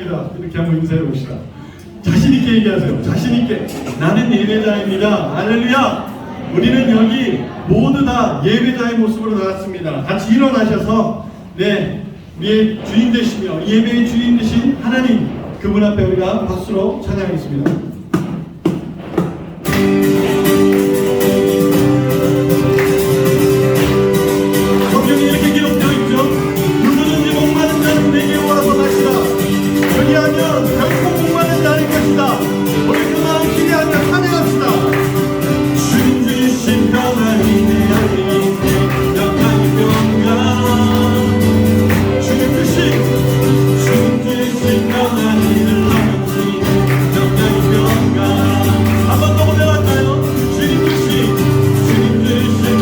예배자입니다. 이렇게 한번 인사해 봅시다. 자신 있게 얘기하세요. 자신 있게. 나는 예배자입니다. 할렐루야. 우리는 여기 모두 다 예배자의 모습으로 나왔습니다. 같이 일어나셔서 우리의 주인 되시며 예배의 주인 되신 하나님 그분 앞에 우리가 박수로 찬양하겠습니다. 성경에 이렇게 기록되어 있죠. 누구든지 목마른 자는 내게 와서 마시라. 그리하면 결코 목마른 자일 것이다. 우리 그 마음 기대하며 찬양합시다. 주님 주신 평안이 내 안에 역한 평강. 주님 주신 평안이 흘러넘치는 역한 평강. 한 번 더 고백할까요? 주님 주신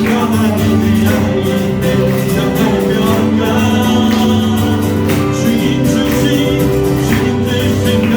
평안이 내 안에 역한 평강. 주님 주신 평안이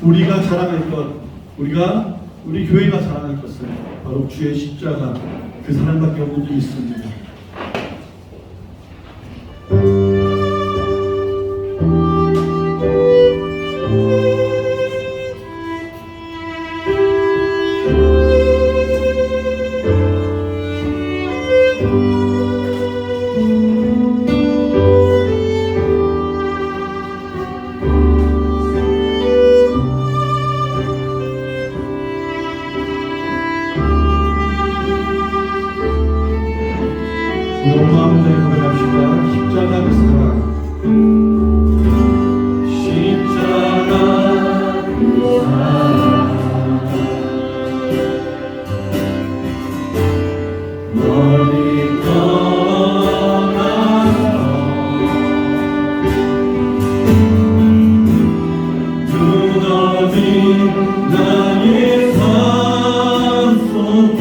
우리가 자랑할 것, 우리 교회가 자랑할 것은 바로 주의 십자가, 그 사랑밖에 없는 줄 믿습니다. 온 마음으로 고백합시다. 십자가의 사랑. 십자가 그 사랑 멀리 떠나서 무너진 나의 삶 속에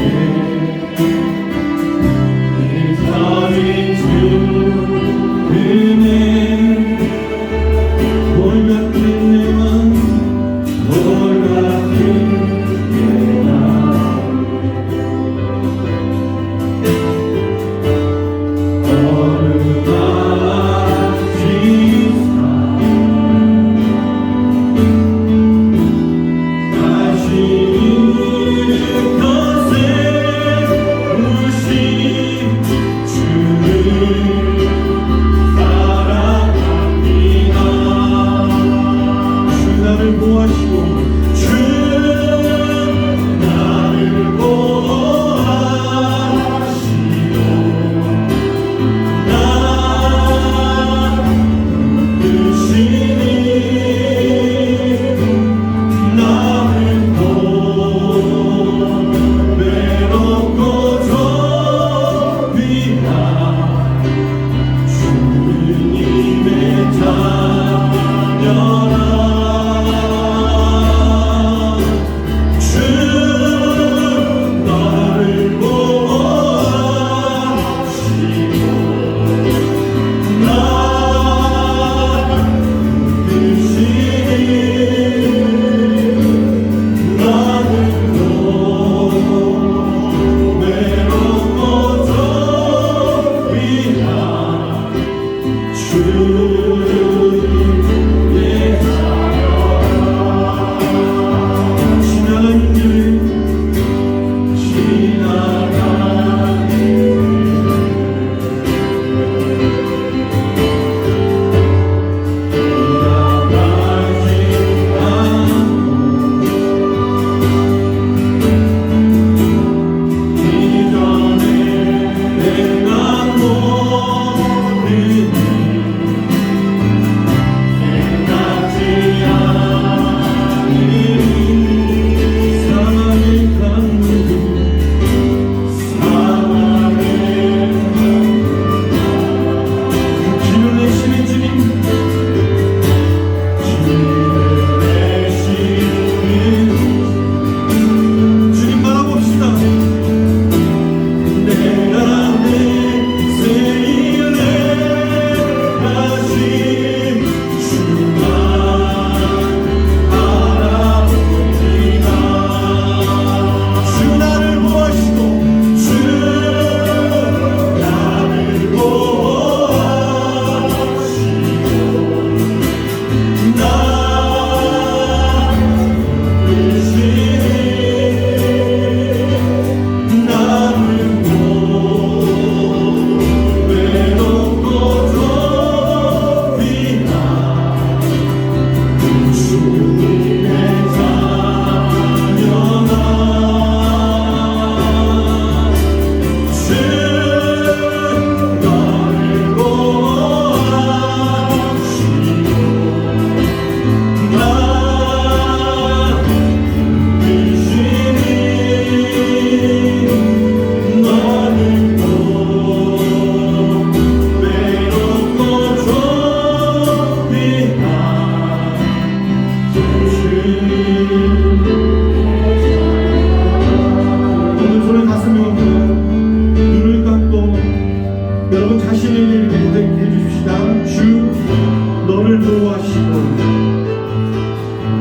너를 보호하시고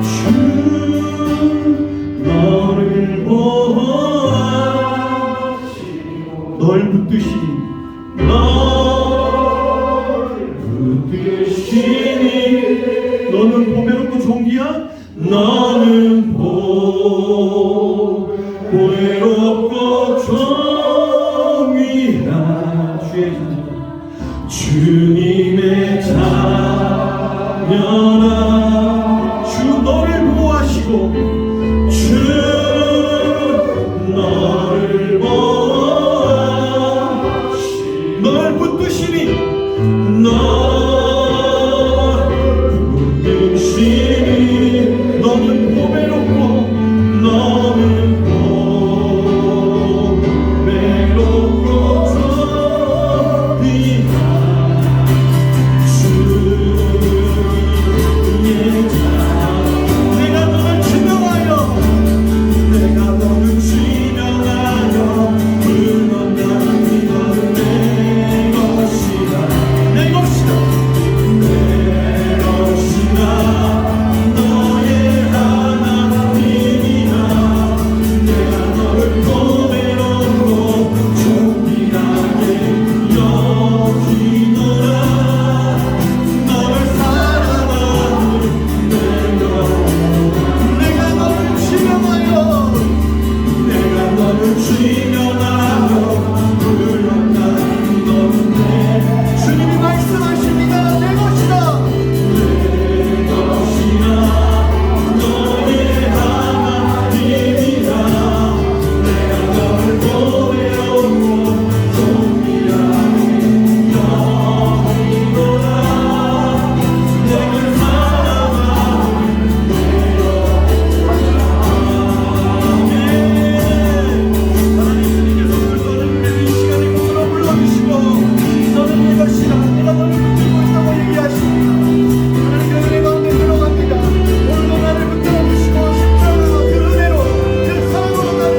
주 너는 보배롭고 종기야? 너는 보배롭고 종이라. 주님의 자녀라. 주 너를 보호하시고 주 너를 보호하시고 널 붙드시니 널 붙드시니 너는 보배롭고 너는 보배롭고 종이라. 내가 너를 증명하여 물론 나는 너는 내 것이다. 내 것이다. 내 것이다. 너의 하나님이라. 내가 너를 보배롭고 존귀하게 여기노라. 너를 사랑하는 내가 너를 증명하여 물론 나는 너는 내 주님이 말씀하십니다. 내 것이다. 내 것이다. 너의 하나님이라. 내가 너를 보배롭고 존귀하게 여기노라. 내가 사랑하는 하나님께서 오늘 우리를 이 시간에 곳으로 불러주시고 너는 내 것이다. 내가 너를 붙들고 있다고 얘기하십니다. 하나님의 은혜 가운데 들어갑니다. 오늘도 나를 붙들어 주시고 십자가 그 은혜로 그 사랑으로 나를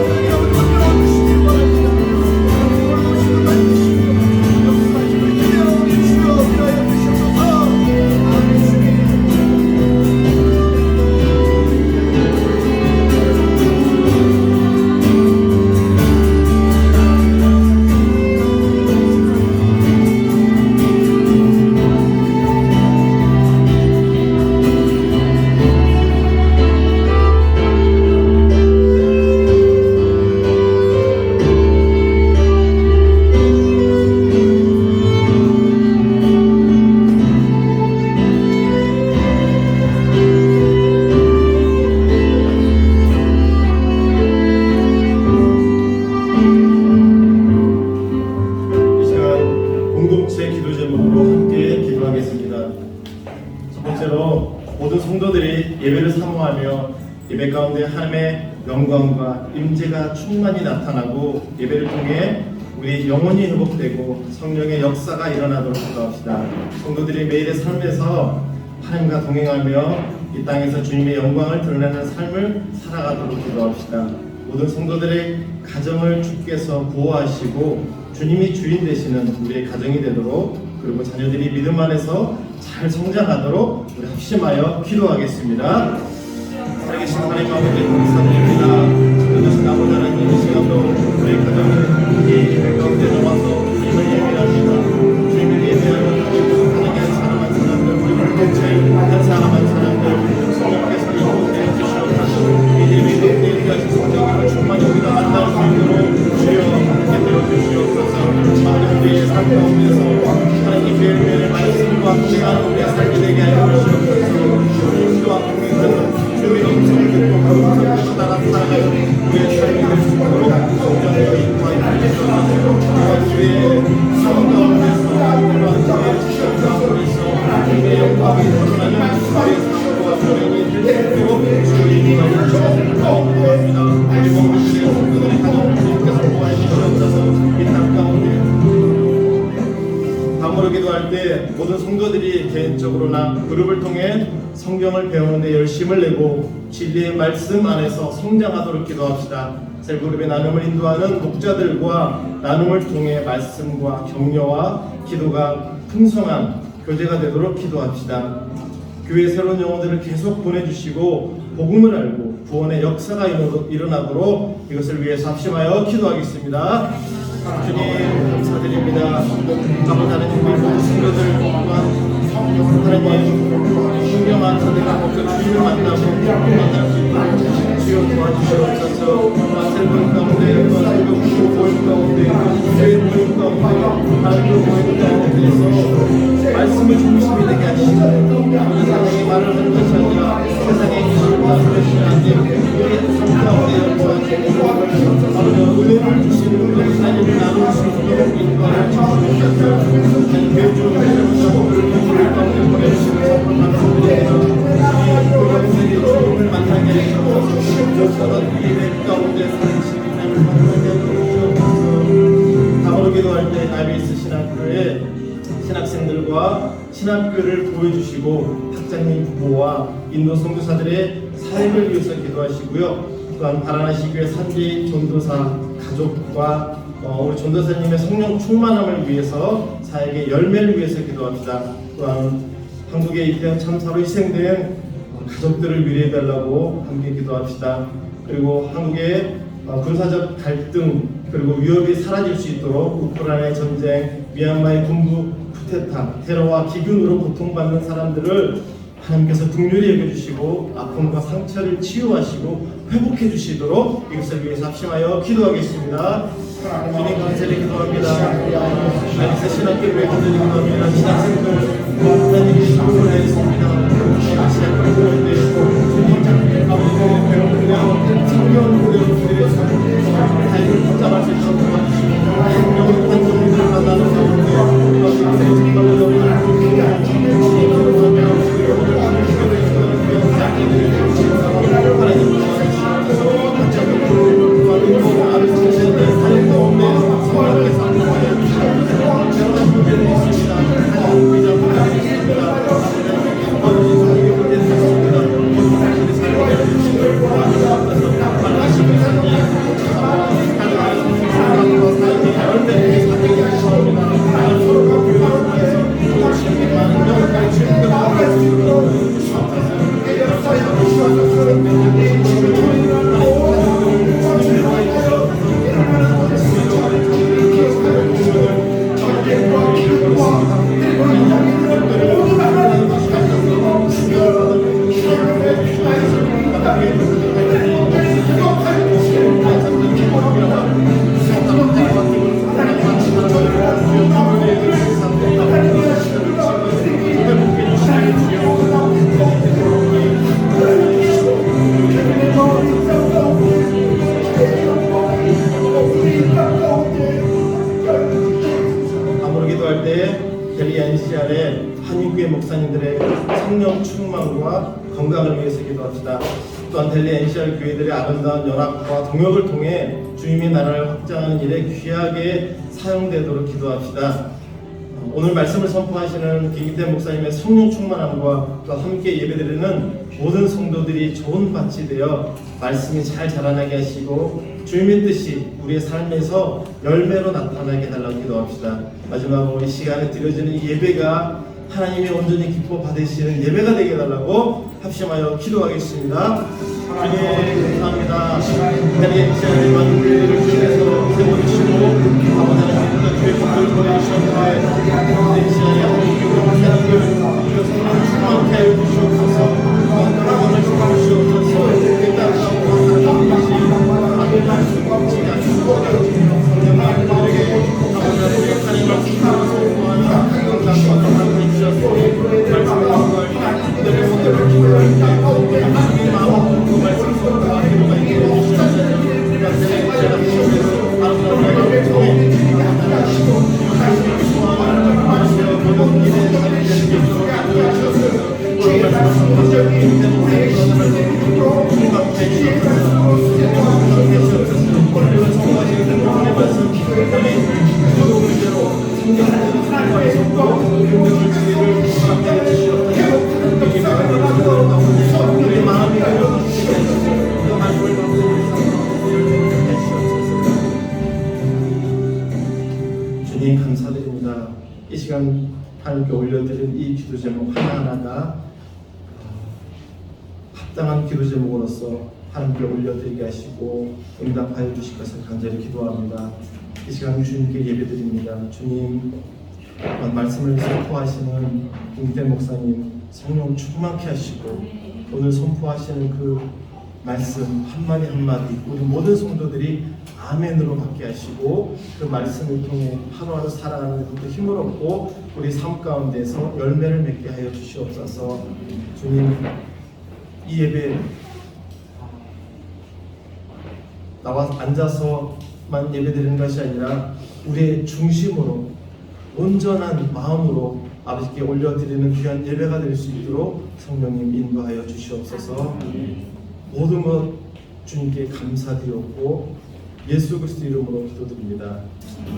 붙들어 주시길 바랍니다. 오늘도 주님 만지시고 역사하시고 기대하는 우리 주여 위하여 주시옵소서. 아멘. 주님 이 시간 공동체 기도 제목으로 함께 기도하겠습니다. 첫 번째로 모든 성도들이 예배를 사모하며 예배 가운데 하나님의 영광과 임재가 충만히 나타나고 예배를 통해 우리 영혼이 회복되고 성령의 역사가 일어나도록 기도합시다. 성도들이 매일의 삶에서 하나님과 동행하며 이 땅에서 주님의 영광을 드러내는 삶을 살아가도록 기도합시다. 모든 성도들의 가정을 주께서 보호하시고 주님이 주인 되시는 우리의 가정이 되도록, 그리고 자녀들이 믿음 안에서 잘 성장하도록 우리 합심하여 기도하겠습니다. 살아계신 하나님 아버지 감사드립니다. 그것이 나보다 하나님 이 시간도 우리 가정이 이 예배 가운데 나와서 주님을 예배합니다. 주님을 예배하며 하나님의 사랑한 사람들, 우리 공동체 한 사람한 사람들 성령께서 이곳에 주시옵소서. 이 예배 가운데 하신 성령을 충만히 우리가 만날 수 있도록 주여 함께 되어주시옵소서. 하나님 우리의 삶 가운데서 하나님 매일매일 말씀과 함께하는 우리의 삶이 되게 하여 주시옵소서. 주님과 동행하는 주의 음성을 듣고 그 음성을 따라 살아가는 우리의 삶이 될 수 있도록 성령의 인도하여 주시옵소서. 주의 성 가운데서 그러한 주의 지식 가운데서 주의 영광이 드러나는 주의 사랑과 사랑이 될 수 있도록 주의 인도하여 주시옵소서. 우리 모두의 성도들의 가정 주님께서 보호해 주시옵소서. 이 땅 가운데 다음으로 기도할 때 모든 성도들이 개인적으로나 그룹을 통해 성경을 배우는데 열심을 내고 진리의 말씀 안에서 성장하도록 기도합시다. 셀그룹의 나눔을 인도하는 목자들과 나눔을 통해 말씀과 격려와 기도가 풍성한 교제가 되도록 기도합시다. 교회 새로운 영혼들을 계속 보내주시고 복음을 알고 구원의 역사가 일어나도록 이것을 위해서 합심하여 기도하겠습니다. 주님 감사드립니다. 아버지 하나님, 모든 성도들과 하나님 성경 날마다 내가 먹고 주님을 만나고 만날 수 있는 주여 도와주시옵소서. 새로운 가운데 또 새로운 모임 가운데 교회 모임 가운데 하나님의 모임 가운데에서 말씀을 중심이 되게 하시고 세상의 말을 하는 것이 아니라 세상의 기술과 그것이 아니라 우리의 삶 가운데 영광하시고 은혜를 주시는 하나님을 나눌 수 있도록 인도하여 주시옵소서. 교회 중 가운데 보내주시는 선물 감사드립니다. 그 가운데 주님을 만나게 하시옵소서. 예배 가운데 살으시는 만나게 하시옵소서. 다음으로 기도할 때 IBS 신학교에 신학생들과 신학교를 보여주시고 학장님 부모와 인도 선교사들의 사역을 위해서 기도하시고요. 또한 바라나시 교회 산지 전도사 가족과 우리 전도사님의 성령 충만함을 위해서 사역의 열매를 위해서 기도합시다. 또한 한국에 이태원 참사로 희생된 가족들을 위로해달라고 함께 기도합시다. 그리고 한국의 군사적 갈등 그리고 위협이 사라질 수 있도록 우크라이나의 전쟁, 미얀마의 군부 쿠데타, 테러와 기근으로 고통받는 사람들을 하나님께서 긍휼히 여겨주시고 아픔과 상처를 치유하시고 회복해 주시도록 이것을 위해서 합심하여 기도하겠습니다. 주님 감사를 기도합니다. 하나님께서 신학교를 건드리 기도합니다. 신학생들 하나님의 힘을 내겠습니다. 신학교를 보는데 주님 가운데 배우며 청년 고려들의 삶을 붙잡을 수 있도록 도와주시고 성령 관점들을 만나는 가운데 정말로 한인교회 목사님들의 성령 충만과 건강을 위해서 기도합시다. 또한 델리 NCR 교회들의 아름다운 연합과 동역을 통해 주님의 나라를 확장하는 일에 귀하게 사용되도록 기도합시다. 오늘 말씀을 선포하시는 김기태 목사님의 성령 충만함과 또 함께 예배드리는 모든 성도들이 좋은 밭이 되어 말씀이 잘 자라나게 하시고 주님의 뜻이 우리의 삶에서 열매로 나타나게 해달라고 기도합시다. 마지막으로 이 시간에 드려지는 이 예배가 하나님이 온전히 기뻐 받으시는 예배가 되게 해달라고 합심하여 기도하겠습니다. 주님 감사합니다. 하나님 이 시간에 많은 교회를 통해서 세워주시고 아버지 하나님께서 교회를 보내주셨는데 이 시간에 하나님께서 성령 충만케 하여 주시옵소서. 건강을 주시옵소서. 깨끗하고 것이 아버지 수고하지 않고 성령님들에게 아버지 하나님 말씀 선포하는 감사와 감사를 주셨으니 말씀을 선포할 그들의 모델을 기도할 때 하나님의 마음으로 그 말씀 선포하는 기도가 있게 해주시옵소서. 제가 주시옵소서. 아름다운 나라를 통해 하나님께서 수고하는 말씀을 모든 일에 살게 수 있도록 도와주시옵소서. 오늘 말씀을 선포하시는 김기태 목사님 공감해 주시옵소서. 오늘 선포하시는 모든 말씀 모든 문제로 성경대로 선포하셨고 모든 진리를 공감해 주시옵소서. 우리 마음이 그 말씀을 주님 감사드립니다. 이 시간 하나님께 올려드린 이 기도 제목 하나하나가 합당한 기도 제목으로서 하나님께 올려드리게 하시고 응답하여 주실 것을 간절히 기도합니다. 이 시간 주님께 예배드립니다. 주님 말씀을 선포하시는 김기태 목사님, 성령 충만케 하시고 오늘 선포하시는 그 말씀 한마디 한마디 우리 모든 성도들이 아멘으로 받게 하시고 그 말씀을 통해 하루하루 살아가는 것도 힘을 얻고 우리 삶 가운데서 열매를 맺게 하여 주시옵소서. 주님, 이 예배 나와 앉아서만 예배드리는 것이 아니라 우리의 중심으로 온전한 마음으로 아버지께 올려드리는 귀한 예배가 될 수 있도록 성령님 인도하여 주시옵소서. 모든 것 주님께 감사드렸고 예수 그리스도 이름으로 기도드립니다.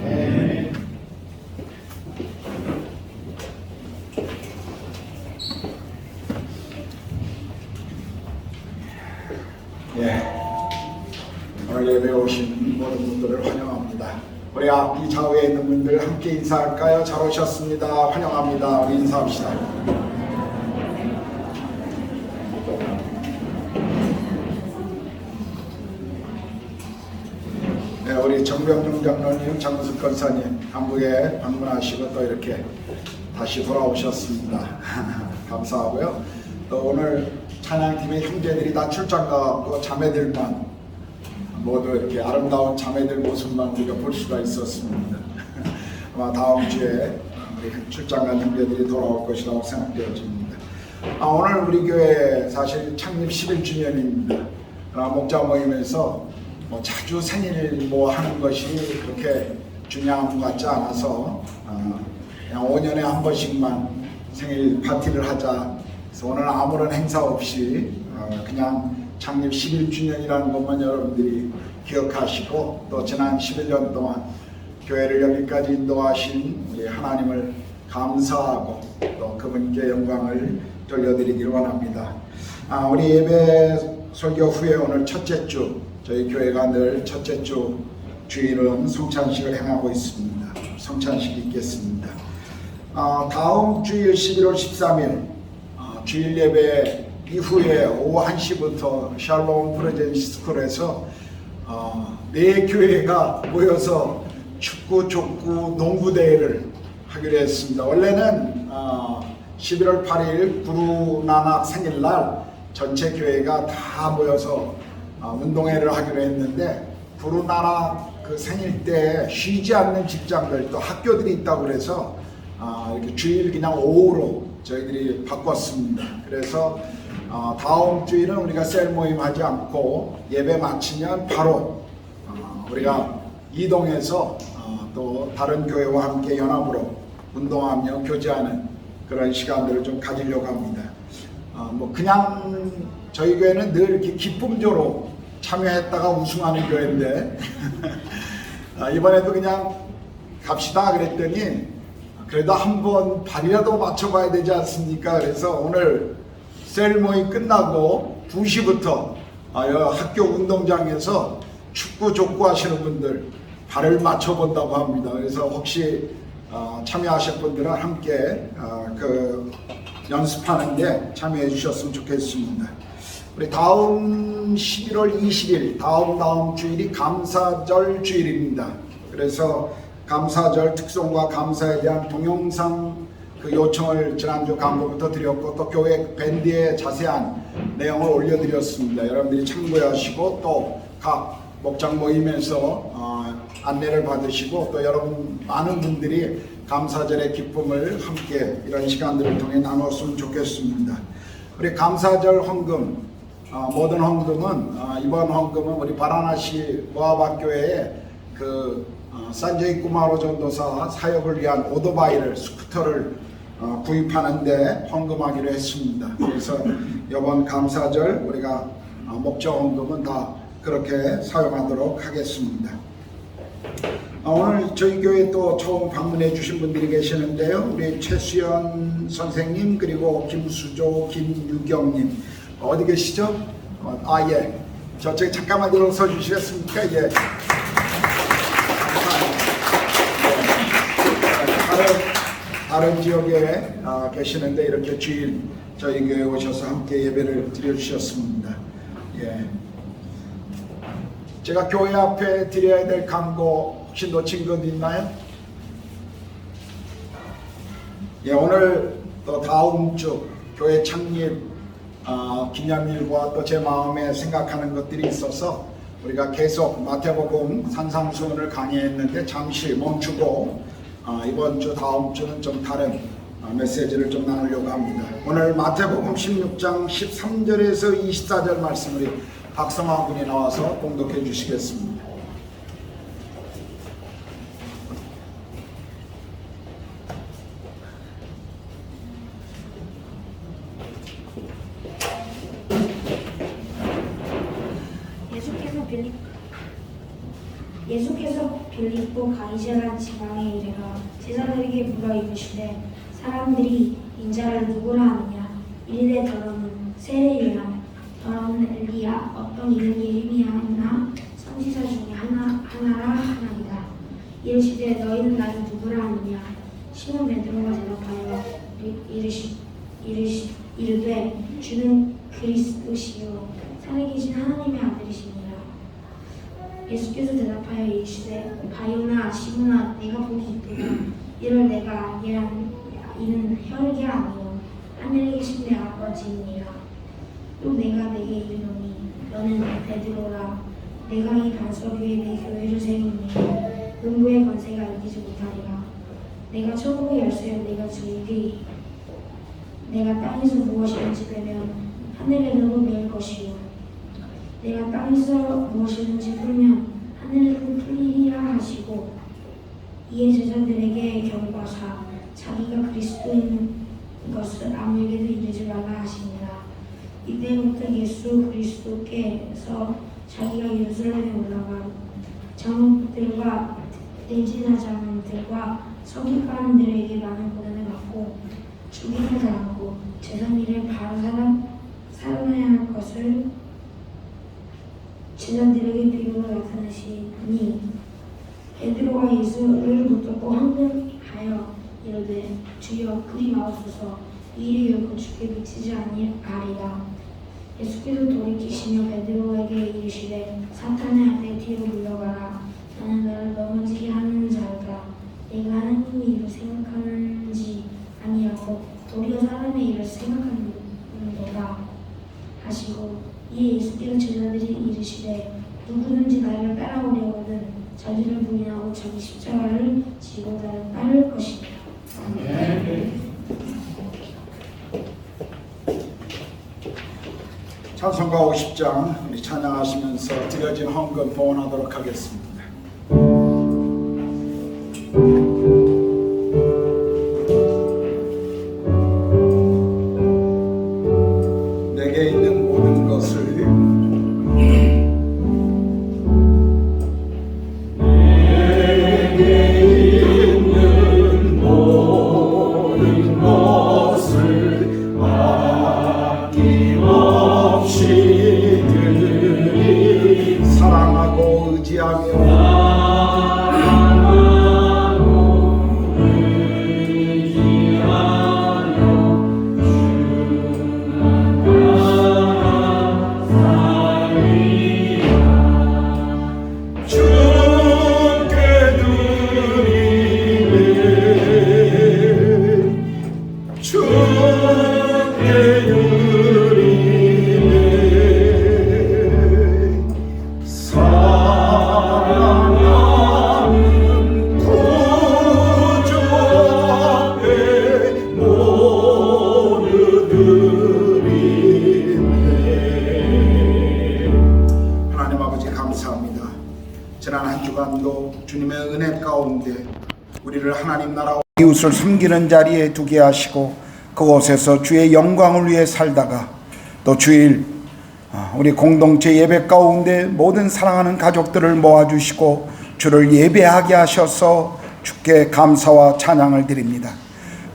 네. 오늘 예배에 오신 모든 분들을 환영합니다. 우리 앞뒤 좌우에 있는 분들 함께 인사할까요? 잘 오셨습니다. 환영합니다. 우리 인사합시다. 네, 우리 정병용 장로님, 장은숙 권사님 한국에 방문하시고 또 이렇게 다시 돌아오셨습니다. 감사하고요. 또 오늘 찬양팀의 형제들이 다 출장 가고 자매들만 모두 이렇게 아름다운 자매들 모습만 우리가 볼 수가 있었습니다. 아마 다음 주에 우리 출장 간 형제들이 돌아올 것이라고 생각되어집니다. 오늘 우리 교회 사실 창립 11주년입니다. 목자 모임에서 자주 생일 하는 것이 그렇게 중요한 것 같지 않아서 그냥 5년에 한 번씩만 생일 파티를 하자. 그래서 오늘 아무런 행사 없이 그냥 창립 11주년이라는 것만 여러분들이 기억하시고 또 지난 11년 동안 교회를 여기까지 인도하신 우리 하나님을 감사하고 또 그분께 영광을 돌려드리기를 원합니다. 우리 예배 설교 후에 오늘 첫째 주 저희 교회가 늘 첫째 주 주일은 성찬식을 행하고 있습니다. 성찬식이 있겠습니다. 다음 주일 11월 13일 주일 예배 이후에 오후 1시부터 샬롬 프레젠시 스쿨에서 4교회가 모여서 축구, 족구, 농구 대회를 하기로 했습니다. 원래는 11월 8일 구루나낙 생일날 전체 교회가 다 모여서 운동회를 하기로 했는데 구루나낙 그 생일 때 쉬지 않는 직장들 또 학교들이 있다고 그래서 이렇게 주일 그냥 오후로 저희들이 바꿨습니다. 그래서 다음 주일은 우리가 셀 모임 하지 않고 예배 마치면 바로 우리가 이동해서 또 다른 교회와 함께 연합으로 운동하며 교제하는 그런 시간들을 좀 가지려고 합니다. 그냥 저희 교회는 늘 이렇게 기쁨조로 참여했다가 우승하는 교회인데 이번에도 그냥 갑시다 그랬더니 그래도 한번 발이라도 맞춰봐야 되지 않습니까? 그래서 오늘 셀 모임 끝나고 2시부터 학교 운동장에서 축구, 족구 하시는 분들 발을 맞춰본다고 합니다. 그래서 혹시 참여하실 분들은 함께 그 연습하는데 참여해 주셨으면 좋겠습니다. 우리 다음 11월 20일 다음 주일이 감사절 주일입니다. 그래서 감사절 특성과 감사에 대한 동영상 그 요청을 지난주 광고부터 드렸고 또 교회 밴드에 자세한 내용을 올려드렸습니다. 여러분들이 참고하시고 또 각 목장 모임에서 안내를 받으시고 또 여러분 많은 분들이 감사절의 기쁨을 함께 이런 시간들을 통해 나눴으면 좋겠습니다. 우리 감사절 헌금 모든 헌금은 이번 헌금은 우리 바라나시 모아박교회에 그 산제이 꾸마로 전도사 사역을 위한 오토바이를 스쿠터를 구입하는데 헌금하기로 했습니다. 그래서 이번 감사절 우리가 목적 헌금은 다 그렇게 사용하도록 하겠습니다. 오늘 저희 교회 또 처음 방문해 주신 분들이 계시는데요. 우리 최수연 선생님 그리고 김수조, 김유경님 어디 계시죠? 예. 저쪽에 잠깐만 들어서 주시겠습니까? 예. 다른 지역에 계시는데 이렇게 주일 저희 교회에 오셔서 함께 예배를 드려주셨습니다. 예. 제가 교회 앞에 드려야 될 광고 혹시 놓친 것 있나요? 예, 오늘 또 다음 주 교회 창립 기념일과 또 제 마음에 생각하는 것들이 있어서 우리가 계속 마태복음 산상수훈을 강의했는데 잠시 멈추고 이번 주 다음 주는 좀 다른 메시지를 좀 나누려고 합니다. 오늘 마태복음 16장 13절에서 24절 말씀을 박성화 군이 나와서 봉독해 주시겠습니다. 예수께서 빌립보 가이사랴 지방에 이르러 제자들에게 물어 이르시되 사람들이 인자를 누구라 하느냐. 이르되 더러는 세례요한, 더러는 엘리야, 어떤 이름이 예레미야나 선지자 중에 하나라 하나이다. 이르시되 너희는 나를 누구라 하느냐. 시몬 베드로가 대답하여 이르되 주는 그리스도시요 살아계신 하나님의 아들이시니라. 예수께서 대답하여 이르시되 바요나 시몬아 내가 보기 있도다. 이를 내가 아니란 이는 혈기 아니요 하늘에 계신 내 아버지니라. 또 내가 내게 이르노니 너는 베드로라. 내가 이 반석 위에 내 교회를 세우니 음부의 권세가 이기지 못하리라. 내가 천국의 열쇠를 내가 주이리. 내가 땅에서 무엇이든지 빼면 하늘에도 매일 것이요 내가 땅에서 무엇이든지 풀면 하늘에도 풀리리라 하시고 이에 제자들에게 경고하사 자기가 그리스도인 것을 아무에게도 이르지 말라 하시니라. 이때부터 예수 그리스도께서 자기가 예루살렘에 올라가 장로들과 대제사장들과 서기관들에게 많은 고난을 받고 죽임을 당하고 제3일에 바로 살아나야 할 것을 제자들에게 비유로 나타내시니 베드로가 예수를 붙잡고 황급하여 이르되 주여 그리 마옵소서 이 일이 결코 주께 미치지 아니하리라. 예수께서 돌이키시며 베드로에게 이르시되 사탄의 아들 뒤로 물러가라. 나는 너를 넘어지게 하는 자로다. 내가 하나님의 일을 생각하는지 아니하고 도리어 사람의 일을 생각하는 도다 하시고 이에 예수께서 제자들이 이르시되 누구든지 나를 따라오려거든 자기를 부인하고 자기 십자가를 지고 나를 따를 것이다. 찬송가 50장 우리 찬양하시면서 드려진 헌금 봉헌하도록 하겠습니다. 내게 있는 모든 것을 사랑하고 의지하며 주님의 은혜 가운데 우리를 하나님 나라 이웃을 섬기는 자리에 두게 하시고 그곳에서 주의 영광을 위해 살다가 또 주일 우리 공동체 예배 가운데 모든 사랑하는 가족들을 모아주시고 주를 예배하게 하셔서 주께 감사와 찬양을 드립니다.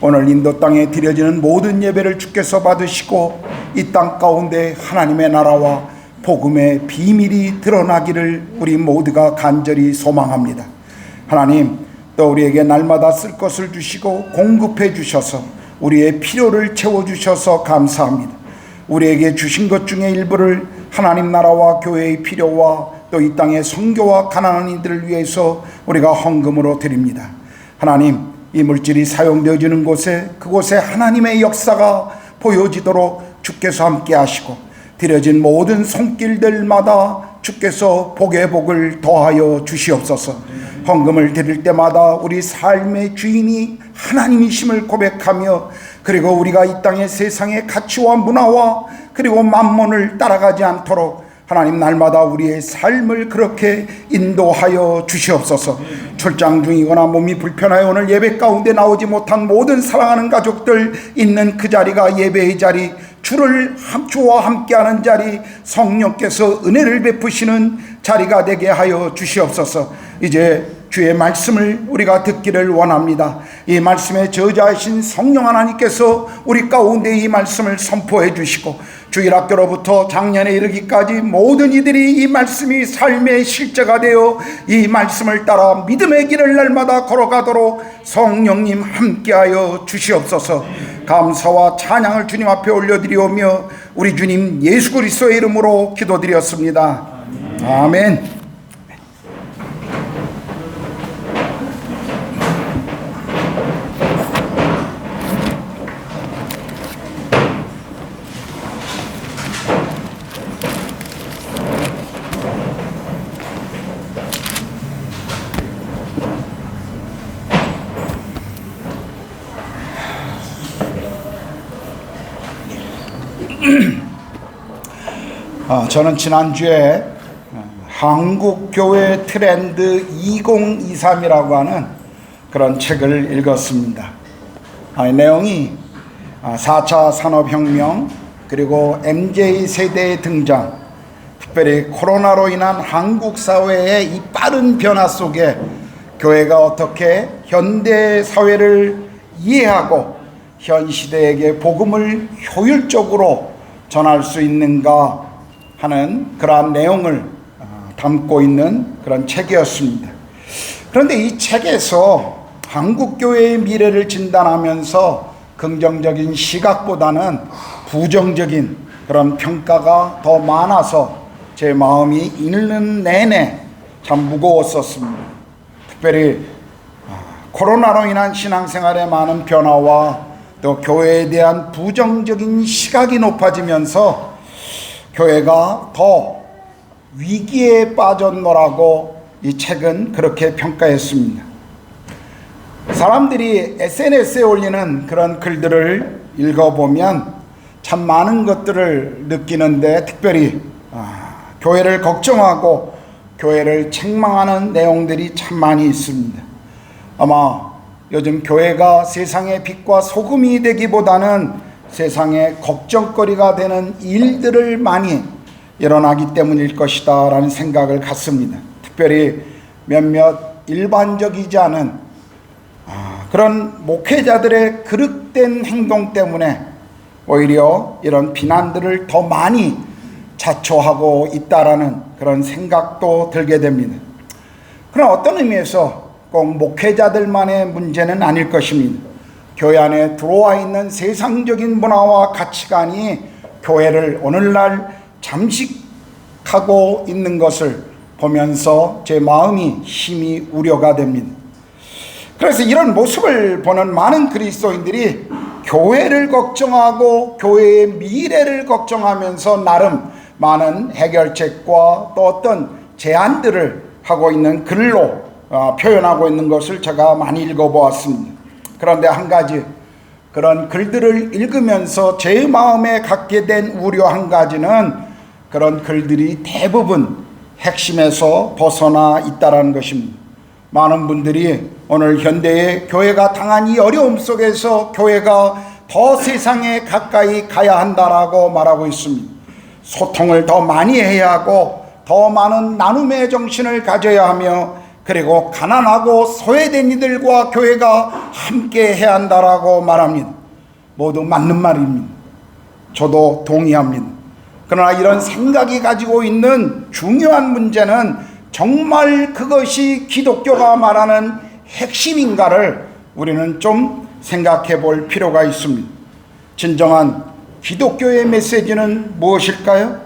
오늘 인도 땅에 드려지는 모든 예배를 주께서 받으시고 이 땅 가운데 하나님의 나라와 복음의 비밀이 드러나기를 우리 모두가 간절히 소망합니다. 하나님, 또 우리에게 날마다 쓸 것을 주시고 공급해 주셔서 우리의 필요를 채워주셔서 감사합니다. 우리에게 주신 것 중에 일부를 하나님 나라와 교회의 필요와 또 이 땅의 선교와 가난한 이들을 위해서 우리가 헌금으로 드립니다. 하나님, 이 물질이 사용되어지는 곳에 그곳에 하나님의 역사가 보여지도록 주께서 함께 하시고, 드려진 모든 손길들마다 주께서 복의 복을 더하여 주시옵소서. 헌금을 드릴 때마다 우리 삶의 주인이 하나님이심을 고백하며, 그리고 우리가 이 땅의 세상의 가치와 문화와 그리고 만몬을 따라가지 않도록 하나님 날마다 우리의 삶을 그렇게 인도하여 주시옵소서. 출장 중이거나 몸이 불편하여 오늘 예배 가운데 나오지 못한 모든 사랑하는 가족들 있는 그 자리가 예배의 자리, 주와 함께하는 자리, 성령께서 은혜를 베푸시는 자리가 되게 하여 주시옵소서. 이제 주의 말씀을 우리가 듣기를 원합니다. 이 말씀의 저자이신 성령 하나님께서 우리 가운데 이 말씀을 선포해 주시고, 주일학교로부터 작년에 이르기까지 모든 이들이 이 말씀이 삶의 실제가 되어 이 말씀을 따라 믿음의 길을 날마다 걸어가도록 성령님 함께하여 주시옵소서. 감사와 찬양을 주님 앞에 올려드리오며 우리 주님 예수 그리스도의 이름으로 기도드렸습니다. 아멘. 저는 지난주에 한국교회 트렌드 2023이라고 하는 그런 책을 읽었습니다. 내용이 4차 산업혁명 그리고 MZ세대의 등장, 특별히 코로나로 인한 한국 사회의 이 빠른 변화 속에 교회가 어떻게 현대 사회를 이해하고 현 시대에게 복음을 효율적으로 전할 수 있는가 하는 그러한 내용을 담고 있는 그런 책이었습니다. 그런데 이 책에서 한국교회의 미래를 진단하면서 긍정적인 시각보다는 부정적인 그런 평가가 더 많아서 제 마음이 읽는 내내 참 무거웠었습니다. 특별히 코로나로 인한 신앙생활의 많은 변화와 또 교회에 대한 부정적인 시각이 높아지면서 교회가 더 위기에 빠졌노라고 이 책은 그렇게 평가했습니다. 사람들이 SNS에 올리는 그런 글들을 읽어보면 참 많은 것들을 느끼는데, 특별히 교회를 걱정하고 교회를 책망하는 내용들이 참 많이 있습니다. 아마 요즘 교회가 세상의 빛과 소금이 되기보다는 세상에 걱정거리가 되는 일들을 많이 일어나기 때문일 것이다 라는 생각을 갖습니다. 특별히 몇몇 일반적이지 않은 그런 목회자들의 그릇된 행동 때문에 오히려 이런 비난들을 더 많이 자초하고 있다라는 그런 생각도 들게 됩니다. 그러나 어떤 의미에서 꼭 목회자들만의 문제는 아닐 것입니다. 교회 안에 들어와 있는 세상적인 문화와 가치관이 교회를 오늘날 잠식하고 있는 것을 보면서 제 마음이 심히 우려가 됩니다. 그래서 이런 모습을 보는 많은 그리스도인들이 교회를 걱정하고 교회의 미래를 걱정하면서 나름 많은 해결책과 또 어떤 제안들을 하고 있는 글로 표현하고 있는 것을 제가 많이 읽어보았습니다. 그런데 한 가지, 그런 글들을 읽으면서 제 마음에 갖게 된 우려 한 가지는 그런 글들이 대부분 핵심에서 벗어나 있다는 것입니다. 많은 분들이 오늘 현대의 교회가 당한 이 어려움 속에서 교회가 더 세상에 가까이 가야 한다라고 말하고 있습니다. 소통을 더 많이 해야 하고 더 많은 나눔의 정신을 가져야 하며, 그리고 가난하고 소외된 이들과 교회가 함께 해야 한다라고 말합니다. 모두 맞는 말입니다. 저도 동의합니다. 그러나 이런 생각이 가지고 있는 중요한 문제는 정말 그것이 기독교가 말하는 핵심인가를 우리는 좀 생각해 볼 필요가 있습니다. 진정한 기독교의 메시지는 무엇일까요?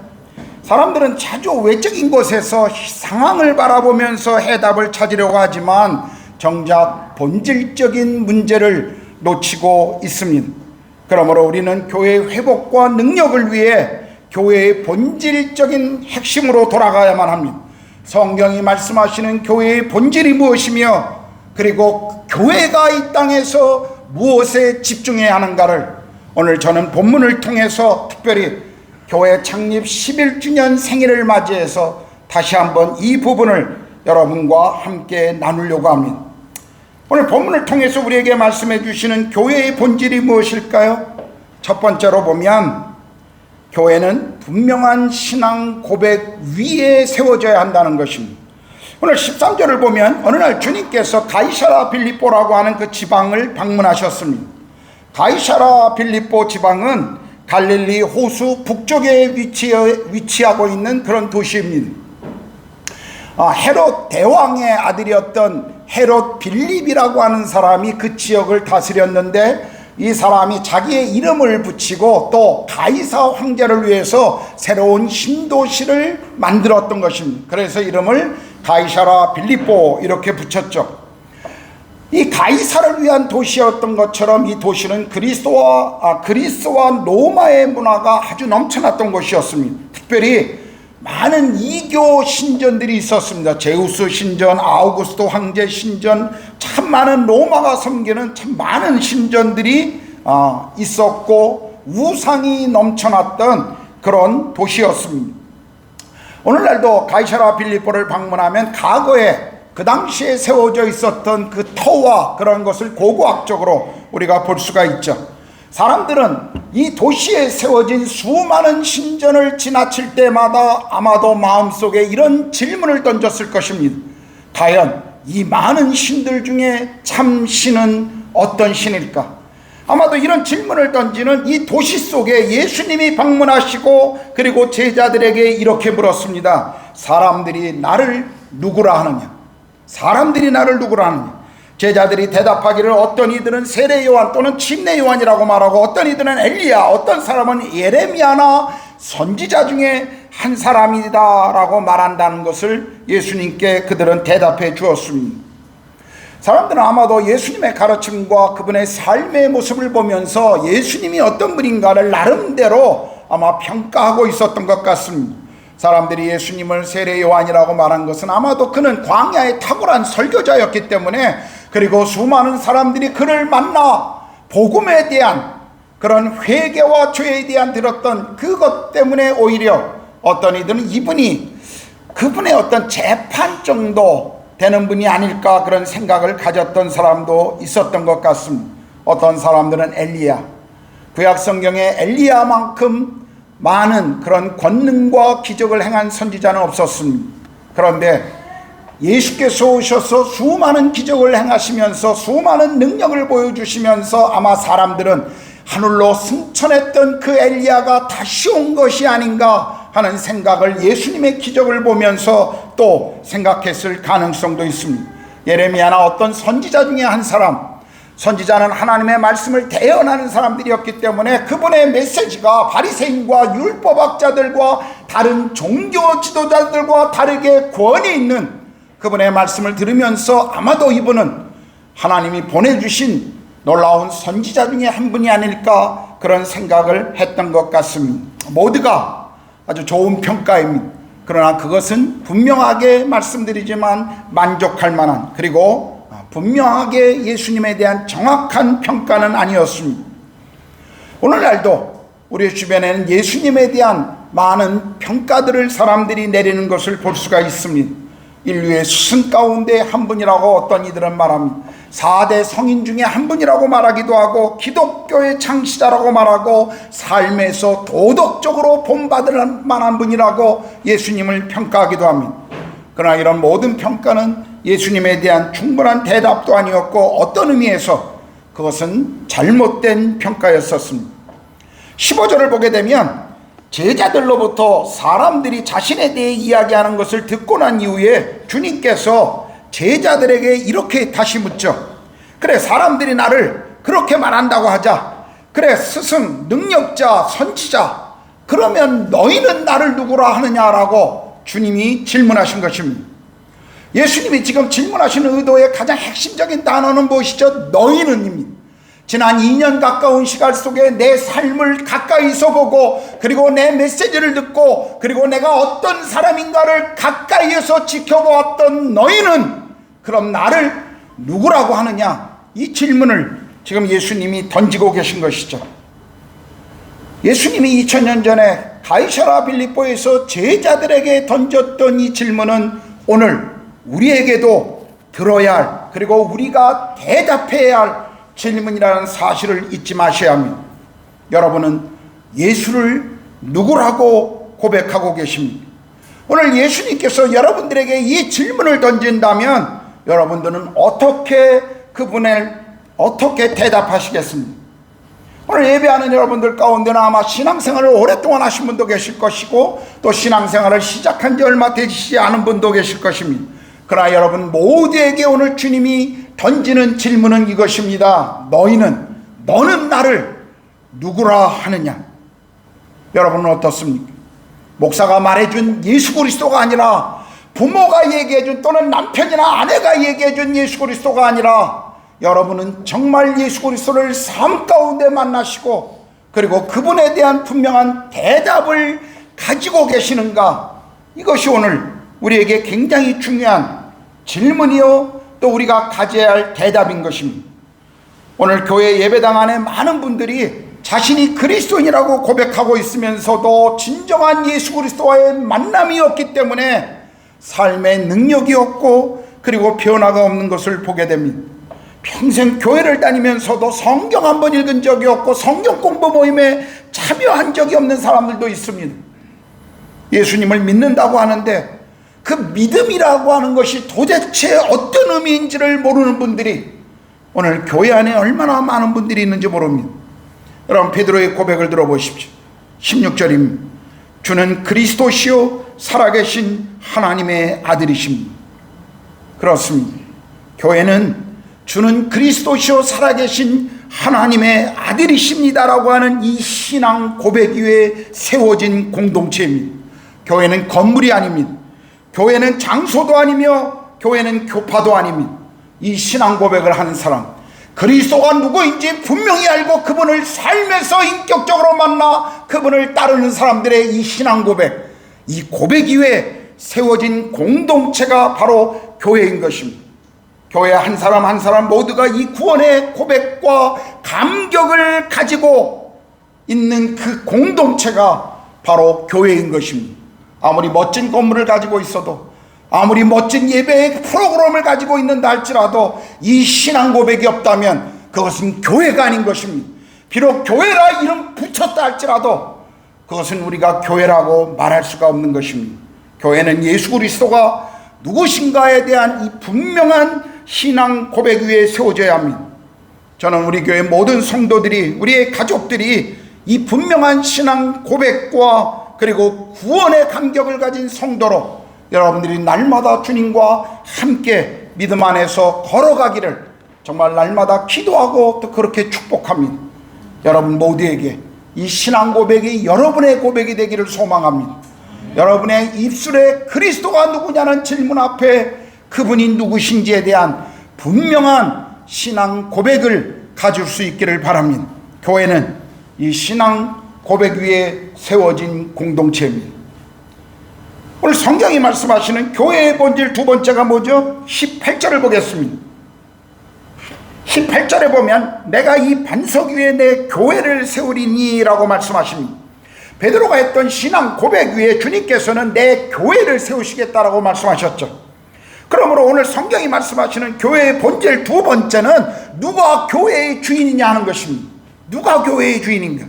사람들은 자주 외적인 것에서 상황을 바라보면서 해답을 찾으려고 하지만 정작 본질적인 문제를 놓치고 있습니다. 그러므로 우리는 교회의 회복과 능력을 위해 교회의 본질적인 핵심으로 돌아가야만 합니다. 성경이 말씀하시는 교회의 본질이 무엇이며 그리고 교회가 이 땅에서 무엇에 집중해야 하는가를 오늘 저는 본문을 통해서 특별히 교회 창립 11주년 생일을 맞이해서 다시 한번 이 부분을 여러분과 함께 나누려고 합니다. 오늘 본문을 통해서 우리에게 말씀해 주시는 교회의 본질이 무엇일까요? 첫 번째로 보면 교회는 분명한 신앙 고백 위에 세워져야 한다는 것입니다. 오늘 13절을 보면 어느 날 주님께서 가이사라 빌립보라고 하는 그 지방을 방문하셨습니다. 가이사라 빌립보 지방은 갈릴리 호수 북쪽에 위치하고 있는 그런 도시입니다. 헤롯 대왕의 아들이었던 헤롯 빌립이라고 하는 사람이 그 지역을 다스렸는데 이 사람이 자기의 이름을 붙이고 또 가이사 황제를 위해서 새로운 신도시를 만들었던 것입니다. 그래서 이름을 가이사라 빌립보 이렇게 붙였죠. 이 가이사를 위한 도시였던 것처럼 이 도시는 그리스와 로마의 문화가 아주 넘쳐났던 곳이었습니다. 특별히 많은 이교 신전들이 있었습니다. 제우스 신전, 아우구스도 황제 신전, 참 많은 로마가 섬기는 참 많은 신전들이 있었고 우상이 넘쳐났던 그런 도시였습니다. 오늘날도 가이사라 빌립보를 방문하면 과거에 그 당시에 세워져 있었던 그 터와 그런 것을 고고학적으로 우리가 볼 수가 있죠. 사람들은 이 도시에 세워진 수많은 신전을 지나칠 때마다 아마도 마음속에 이런 질문을 던졌을 것입니다. 과연 이 많은 신들 중에 참 신은 어떤 신일까? 아마도 이런 질문을 던지는 이 도시 속에 예수님이 방문하시고 그리고 제자들에게 이렇게 물었습니다. 사람들이 나를 누구라 하느냐? 사람들이 나를 누구라 하느냐? 제자들이 대답하기를 어떤 이들은 세례 요한 또는 침례 요한이라고 말하고 어떤 이들은 엘리야, 어떤 사람은 예레미야나 선지자 중에 한 사람이다 라고 말한다는 것을 예수님께 그들은 대답해 주었습니다. 사람들은 아마도 예수님의 가르침과 그분의 삶의 모습을 보면서 예수님이 어떤 분인가를 나름대로 아마 평가하고 있었던 것 같습니다. 사람들이 예수님을 세례 요한이라고 말한 것은 아마도 그는 광야의 탁월한 설교자였기 때문에 그리고 수많은 사람들이 그를 만나 복음에 대한 그런 회개와 죄에 대한 들었던 그것 때문에 오히려 어떤 이들은 이분이 그분의 어떤 재판 정도 되는 분이 아닐까 그런 생각을 가졌던 사람도 있었던 것 같습니다. 어떤 사람들은 엘리야, 구약 성경에 엘리야만큼 많은 그런 권능과 기적을 행한 선지자는 없었습니다. 그런데 예수께서 오셔서 수많은 기적을 행하시면서 수많은 능력을 보여주시면서 아마 사람들은 하늘로 승천했던 그 엘리야가 다시 온 것이 아닌가 하는 생각을 예수님의 기적을 보면서 또 생각했을 가능성도 있습니다. 예레미야나 어떤 선지자 중에 한 사람, 선지자는 하나님의 말씀을 대언하는 사람들이었기 때문에 그분의 메시지가 바리새인과 율법학자들과 다른 종교 지도자들과 다르게 권위 있는 그분의 말씀을 들으면서 아마도 이분은 하나님이 보내주신 놀라운 선지자 중에 한 분이 아닐까 그런 생각을 했던 것 같습니다. 모두가 아주 좋은 평가입니다. 그러나 그것은 분명하게 말씀드리지만 만족할 만한 그리고 분명하게 예수님에 대한 정확한 평가는 아니었습니다. 오늘날도 우리 주변에는 예수님에 대한 많은 평가들을 사람들이 내리는 것을 볼 수가 있습니다. 인류의 수순 가운데 한 분이라고 어떤 이들은 말합니다. 4대 성인 중에 한 분이라고 말하기도 하고 기독교의 창시자라고 말하고 삶에서 도덕적으로 본받을 만한 분이라고 예수님을 평가하기도 합니다. 그러나 이런 모든 평가는 예수님에 대한 충분한 대답도 아니었고 어떤 의미에서 그것은 잘못된 평가였었습니다. 15절을 보게 되면 제자들로부터 사람들이 자신에 대해 이야기하는 것을 듣고 난 이후에 주님께서 제자들에게 이렇게 다시 묻죠. 그래, 사람들이 나를 그렇게 말한다고 하자. 그래, 스승, 능력자, 선지자, 그러면 너희는 나를 누구라 하느냐라고 주님이 질문하신 것입니다. 예수님이 지금 질문하시는 의도의 가장 핵심적인 단어는 무엇이죠? 너희는입니다. 지난 2년 가까운 시간 속에 내 삶을 가까이서 보고, 그리고 내 메시지를 듣고, 그리고 내가 어떤 사람인가를 가까이에서 지켜보았던 너희는 그럼 나를 누구라고 하느냐? 이 질문을 지금 예수님이 던지고 계신 것이죠. 예수님이 2000년 전에 가이사랴 빌립보에서 제자들에게 던졌던 이 질문은 오늘 우리에게도 들어야 할, 그리고 우리가 대답해야 할 질문이라는 사실을 잊지 마셔야 합니다. 여러분은 예수를 누구라고 고백하고 계십니까? 오늘 예수님께서 여러분들에게 이 질문을 던진다면 여러분들은 어떻게 대답하시겠습니까? 오늘 예배하는 여러분들 가운데는 아마 신앙생활을 오랫동안 하신 분도 계실 것이고, 또 신앙생활을 시작한 지 얼마 되지 않은 분도 계실 것입니다. 그러나 여러분 모두에게 오늘 주님이 던지는 질문은 이것입니다. 너는 나를 누구라 하느냐? 여러분은 어떻습니까? 목사가 말해준 예수 그리스도가 아니라, 부모가 얘기해준, 또는 남편이나 아내가 얘기해준 예수 그리스도가 아니라, 여러분은 정말 예수 그리스도를 삶 가운데 만나시고, 그리고 그분에 대한 분명한 대답을 가지고 계시는가? 이것이 오늘 우리에게 굉장히 중요한 질문이요, 또 우리가 가져야 할 대답인 것입니다. 오늘 교회 예배당 안에 많은 분들이 자신이 그리스도인이라고 고백하고 있으면서도 진정한 예수 그리스도와의 만남이 없기 때문에 삶에 능력이 없고, 그리고 변화가 없는 것을 보게 됩니다. 평생 교회를 다니면서도 성경 한 번 읽은 적이 없고 성경 공부 모임에 참여한 적이 없는 사람들도 있습니다. 예수님을 믿는다고 하는데 그 믿음이라고 하는 것이 도대체 어떤 의미인지를 모르는 분들이 오늘 교회 안에 얼마나 많은 분들이 있는지 모릅니다. 여러분 베드로의 고백을 들어보십시오. 16절입니다. 주는 그리스도시요 살아계신 하나님의 아들이십니다. 그렇습니다. 교회는 주는 그리스도시요 살아계신 하나님의 아들이십니다라고 하는 이 신앙 고백 위에 세워진 공동체입니다. 교회는 건물이 아닙니다. 교회는 장소도 아니며 교회는 교파도 아닙니다. 이 신앙 고백을 하는 사람, 그리스도가 누구인지 분명히 알고 그분을 삶에서 인격적으로 만나 그분을 따르는 사람들의 이 신앙 고백, 이 고백 위에 세워진 공동체가 바로 교회인 것입니다. 교회 한 사람 한 사람 모두가 이 구원의 고백과 감격을 가지고 있는 그 공동체가 바로 교회인 것입니다. 아무리 멋진 건물을 가지고 있어도, 아무리 멋진 예배의 프로그램을 가지고 있는다 할지라도 이 신앙 고백이 없다면 그것은 교회가 아닌 것입니다. 비록 교회라 이름 붙였다 할지라도 그것은 우리가 교회라고 말할 수가 없는 것입니다. 교회는 예수 그리스도가 누구신가에 대한 이 분명한 신앙 고백 위에 세워져야 합니다. 저는 우리 교회 모든 성도들이, 우리의 가족들이 이 분명한 신앙 고백과 그리고 구원의 감격을 가진 성도로 여러분들이 날마다 주님과 함께 믿음 안에서 걸어가기를 정말 날마다 기도하고 또 그렇게 축복합니다. 여러분 모두에게 이 신앙 고백이 여러분의 고백이 되기를 소망합니다. 여러분의 입술에 그리스도가 누구냐는 질문 앞에 그분이 누구신지에 대한 분명한 신앙 고백을 가질 수 있기를 바랍니다. 교회는 이 신앙 고백 위에 세워진 공동체입니다. 오늘 성경이 말씀하시는 교회의 본질 두 번째가 뭐죠? 18절을 보겠습니다. 18절에 보면 내가 이 반석 위에 내 교회를 세우리니 라고 말씀하십니다. 베드로가 했던 신앙 고백 위에 주님께서는 내 교회를 세우시겠다라고 말씀하셨죠. 그러므로 오늘 성경이 말씀하시는 교회의 본질 두 번째는 누가 교회의 주인이냐 하는 것입니다. 누가 교회의 주인인가?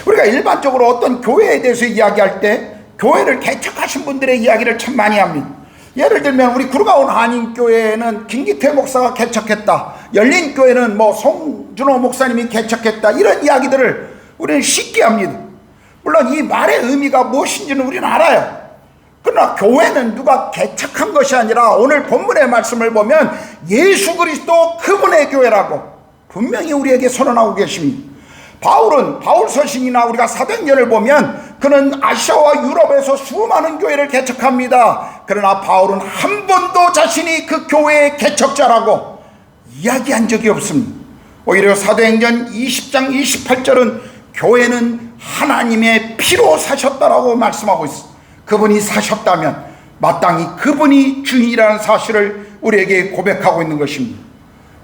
우리가 일반적으로 어떤 교회에 대해서 이야기할 때 교회를 개척하신 분들의 이야기를 참 많이 합니다. 예를 들면 우리 구르가온 한인교회는 김기태 목사가 개척했다, 열린교회는 송준호 목사님이 개척했다, 이런 이야기들을 우리는 쉽게 합니다. 물론 이 말의 의미가 무엇인지는 우리는 알아요. 그러나 교회는 누가 개척한 것이 아니라 오늘 본문의 말씀을 보면 예수 그리스도 그분의 교회라고 분명히 우리에게 선언하고 계십니다. 바울 서신이나 우리가 사도행전을 보면 그는 아시아와 유럽에서 수많은 교회를 개척합니다. 그러나 바울은 한 번도 자신이 그 교회의 개척자라고 이야기한 적이 없습니다. 오히려 사도행전 20장 28절은 교회는 하나님의 피로 사셨다라고 말씀하고 있습니다. 그분이 사셨다면 마땅히 그분이 주인이라는 사실을 우리에게 고백하고 있는 것입니다.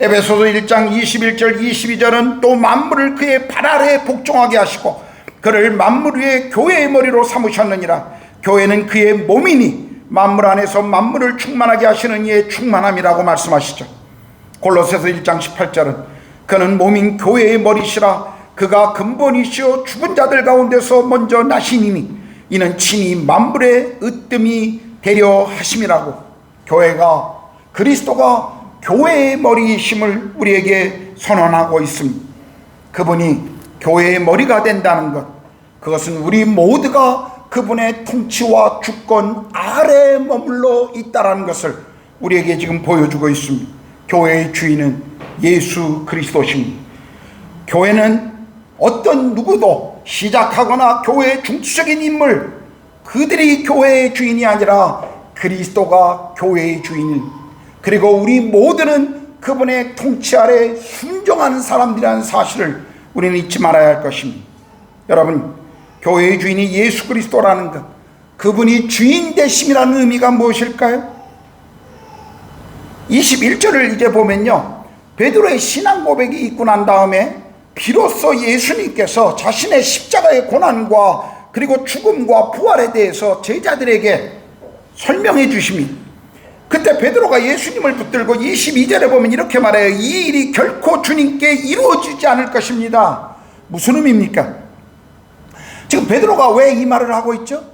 에베소서 1장 21절 22절은 또 만물을 그의 발 아래에 복종하게 하시고 그를 만물 위에 교회의 머리로 삼으셨느니라. 교회는 그의 몸이니 만물 안에서 만물을 충만하게 하시는 이의 충만함이라고 말씀하시죠. 골로새서 1장 18절은 그는 몸인 교회의 머리시라. 그가 근본이시오 죽은 자들 가운데서 먼저 나시니니 이는 친히 만물의 으뜸이 되려 하심이라고. 교회가 그리스도가 교회의 머리이심을 우리에게 선언하고 있습니다. 그분이 교회의 머리가 된다는 것, 그것은 우리 모두가 그분의 통치와 주권 아래에 머물러 있다는 것을 우리에게 지금 보여주고 있습니다. 교회의 주인은 예수 그리스도십니다. 교회는 어떤 누구도 시작하거나 교회의 중추적인 인물, 그들이 교회의 주인이 아니라 그리스도가 교회의 주인, 그리고 우리 모두는 그분의 통치 아래 순종하는 사람들이라는 사실을 우리는 잊지 말아야 할 것입니다. 여러분, 교회의 주인이 예수 그리스도라는 것, 그분이 주인 되심이라는 의미가 무엇일까요? 21절을 이제 보면요, 베드로의 신앙 고백이 있고 난 다음에 비로소 예수님께서 자신의 십자가의 고난과 그리고 죽음과 부활에 대해서 제자들에게 설명해 주십니다. 그때 베드로가 예수님을 붙들고 22절에 보면 이렇게 말해요. 이 일이 결코 주님께 이루어지지 않을 것입니다. 무슨 의미입니까? 지금 베드로가 왜 이 말을 하고 있죠?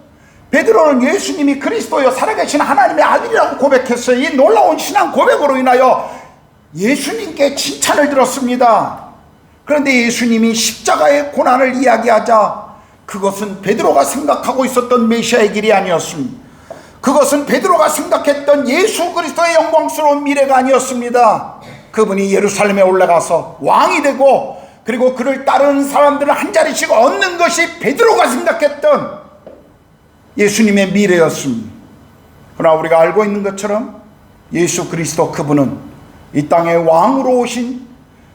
베드로는 예수님이 그리스도여 살아계신 하나님의 아들이라고 고백했어요. 이 놀라운 신앙 고백으로 인하여 예수님께 칭찬을 들었습니다. 그런데 예수님이 십자가의 고난을 이야기하자 그것은 베드로가 생각하고 있었던 메시아의 길이 아니었습니다. 그것은 베드로가 생각했던 예수 그리스도의 영광스러운 미래가 아니었습니다. 그분이 예루살렘에 올라가서 왕이 되고 그리고 그를 따르는 사람들을 한 자리씩 얻는 것이 베드로가 생각했던 예수님의 미래였습니다. 그러나 우리가 알고 있는 것처럼 예수 그리스도 그분은 이 땅에 왕으로 오신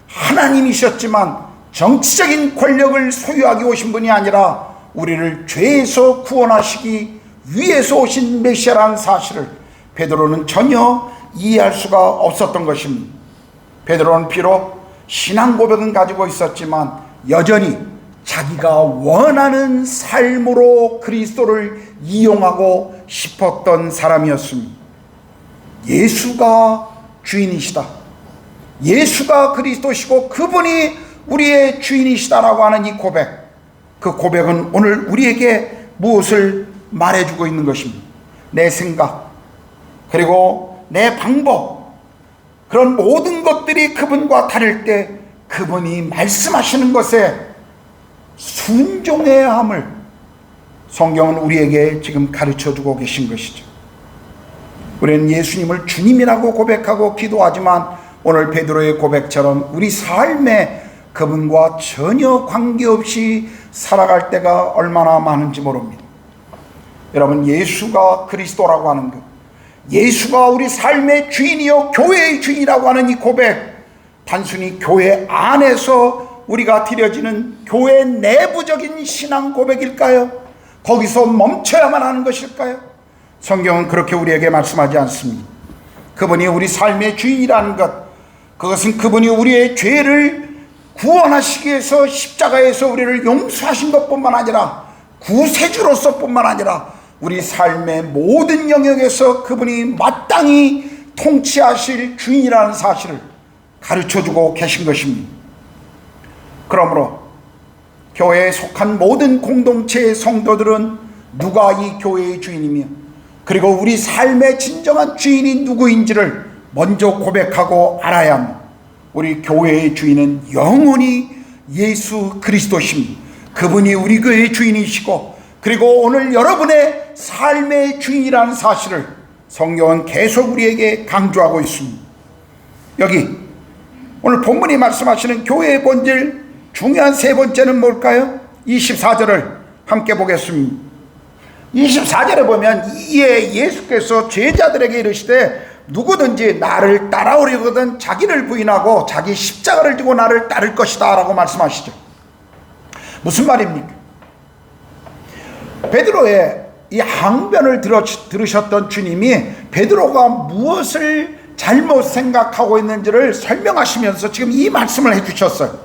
하나님이셨지만 정치적인 권력을 소유하기 오신 분이 아니라 우리를 죄에서 구원하시기 위에서 오신 메시아라는 사실을 베드로는 전혀 이해할 수가 없었던 것입니다. 베드로는 비록 신앙 고백은 가지고 있었지만 여전히 자기가 원하는 삶으로 그리스도를 이용하고 싶었던 사람이었습니다. 예수가 주인이시다, 예수가 그리스도시고 그분이 우리의 주인이시다라고 하는 이 고백, 그 고백은 오늘 우리에게 무엇을 말해주고 있는 것입니다. 내 생각 그리고 내 방법, 그런 모든 것들이 그분과 다를 때 그분이 말씀하시는 것에 순종해야 함을 성경은 우리에게 지금 가르쳐주고 계신 것이죠. 우리는 예수님을 주님이라고 고백하고 기도하지만 오늘 베드로의 고백처럼 우리 삶에 그분과 전혀 관계없이 살아갈 때가 얼마나 많은지 모릅니다. 여러분, 예수가 그리스도라고 하는 것, 예수가 우리 삶의 주인이요 교회의 주인이라고 하는 이 고백, 단순히 교회 안에서 우리가 드려지는 교회 내부적인 신앙 고백일까요? 거기서 멈춰야만 하는 것일까요? 성경은 그렇게 우리에게 말씀하지 않습니다. 그분이 우리 삶의 주인이라는 것, 그것은 그분이 우리의 죄를 구원하시기 위해서 십자가에서 우리를 용서하신 것뿐만 아니라 구세주로서 뿐만 아니라 우리 삶의 모든 영역에서 그분이 마땅히 통치하실 주인이라는 사실을 가르쳐주고 계신 것입니다. 그러므로 교회에 속한 모든 공동체의 성도들은 누가 이 교회의 주인이며 그리고 우리 삶의 진정한 주인이 누구인지를 먼저 고백하고 알아야 합니다. 우리 교회의 주인은 영원히 예수 그리스도십니다. 그분이 우리 교회의 주인이시고 그리고 오늘 여러분의 삶의 주인이라는 사실을 성경은 계속 우리에게 강조하고 있습니다. 여기 오늘 본문이 말씀하시는 교회의 본질 중요한 세 번째는 뭘까요? 24절을 함께 보겠습니다. 24절에 보면 이에 예수께서 제자들에게 이르시되 누구든지 나를 따라오려거든 자기를 부인하고 자기 십자가를 지고 나를 따를 것이다 라고 말씀하시죠. 무슨 말입니까? 베드로의 이 항변을 들으셨던 주님이 베드로가 무엇을 잘못 생각하고 있는지를 설명하시면서 지금 이 말씀을 해주셨어요.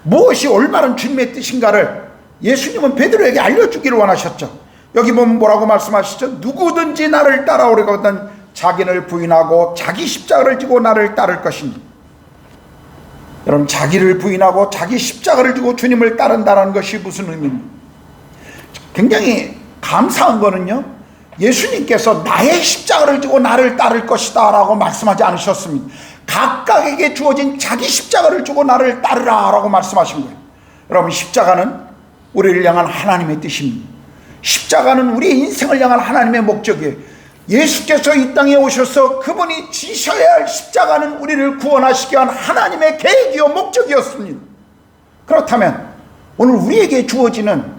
무엇이 올바른 주님의 뜻인가를 예수님은 베드로에게 알려주기를 원하셨죠. 여기 보면 뭐라고 말씀하시죠? 누구든지 나를 따라오려거든 자기를 부인하고 자기 십자가를 지고 나를 따를 것입니다. 여러분, 자기를 부인하고 자기 십자가를 지고 주님을 따른다는 것이 무슨 의미입니까? 굉장히 감사한 거는요, 예수님께서 나의 십자가를 지고 나를 따를 것이다 라고 말씀하지 않으셨습니다. 각각에게 주어진 자기 십자가를 지고 나를 따르라 라고 말씀하신 거예요. 여러분, 십자가는 우리를 향한 하나님의 뜻입니다. 십자가는 우리의 인생을 향한 하나님의 목적이에요. 예수께서 이 땅에 오셔서 그분이 지셔야 할 십자가는 우리를 구원하시기 위한 하나님의 계획이요 목적이었습니다. 그렇다면 오늘 우리에게 주어지는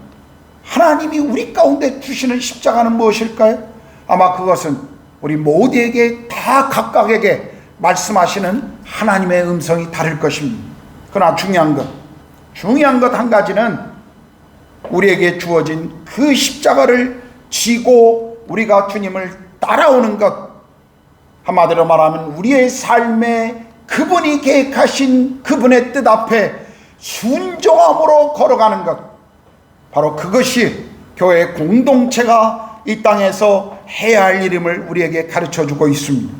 하나님이 우리 가운데 주시는 십자가는 무엇일까요? 아마 그것은 우리 모두에게 다 각각에게 말씀하시는 하나님의 음성이 다를 것입니다. 그러나 중요한 것 한 가지는 우리에게 주어진 그 십자가를 지고 우리가 주님을 따라오는 것, 한마디로 말하면 우리의 삶에 그분이 계획하신 그분의 뜻 앞에 순종함으로 걸어가는 것, 바로 그것이 교회 공동체가 이 땅에서 해야 할 일임을 우리에게 가르쳐주고 있습니다.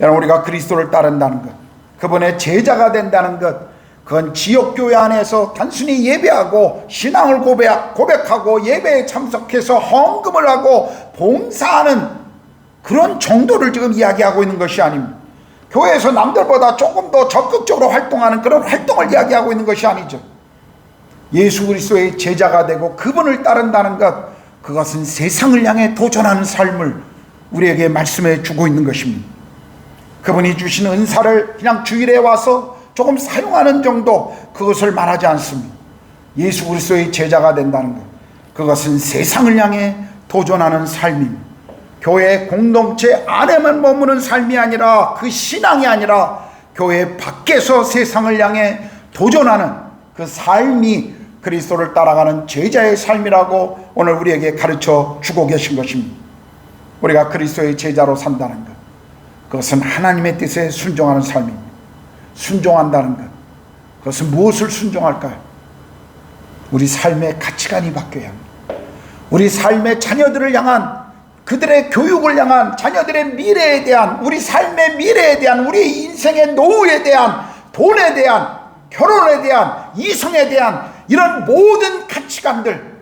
여러분, 우리가 그리스도를 따른다는 것, 그분의 제자가 된다는 것, 그건 지역교회 안에서 단순히 예배하고 신앙을 고백하고 예배에 참석해서 헌금을 하고 봉사하는 그런 정도를 지금 이야기하고 있는 것이 아닙니다. 교회에서 남들보다 조금 더 적극적으로 활동하는 그런 활동을 이야기하고 있는 것이 아니죠. 예수 그리스도의 제자가 되고 그분을 따른다는 것, 그것은 세상을 향해 도전하는 삶을 우리에게 말씀해 주고 있는 것입니다. 그분이 주신 은사를 그냥 주일에 와서 조금 사용하는 정도, 그것을 말하지 않습니다. 예수 그리스도의 제자가 된다는 것, 그것은 세상을 향해 도전하는 삶입니다. 교회 공동체 안에만 머무는 삶이 아니라, 그 신앙이 아니라 교회 밖에서 세상을 향해 도전하는 그 삶이 그리스도를 따라가는 제자의 삶이라고 오늘 우리에게 가르쳐 주고 계신 것입니다. 우리가 그리스도의 제자로 산다는 것, 그것은 하나님의 뜻에 순종하는 삶입니다. 순종한다는 것, 그것은 무엇을 순종할까요? 우리 삶의 가치관이 바뀌어야 합니다. 우리 삶의 자녀들을 향한, 그들의 교육을 향한, 자녀들의 미래에 대한, 우리 삶의 미래에 대한, 우리 인생의 노후에 대한, 돈에 대한, 결혼에 대한, 이성에 대한 이런 모든 가치관들,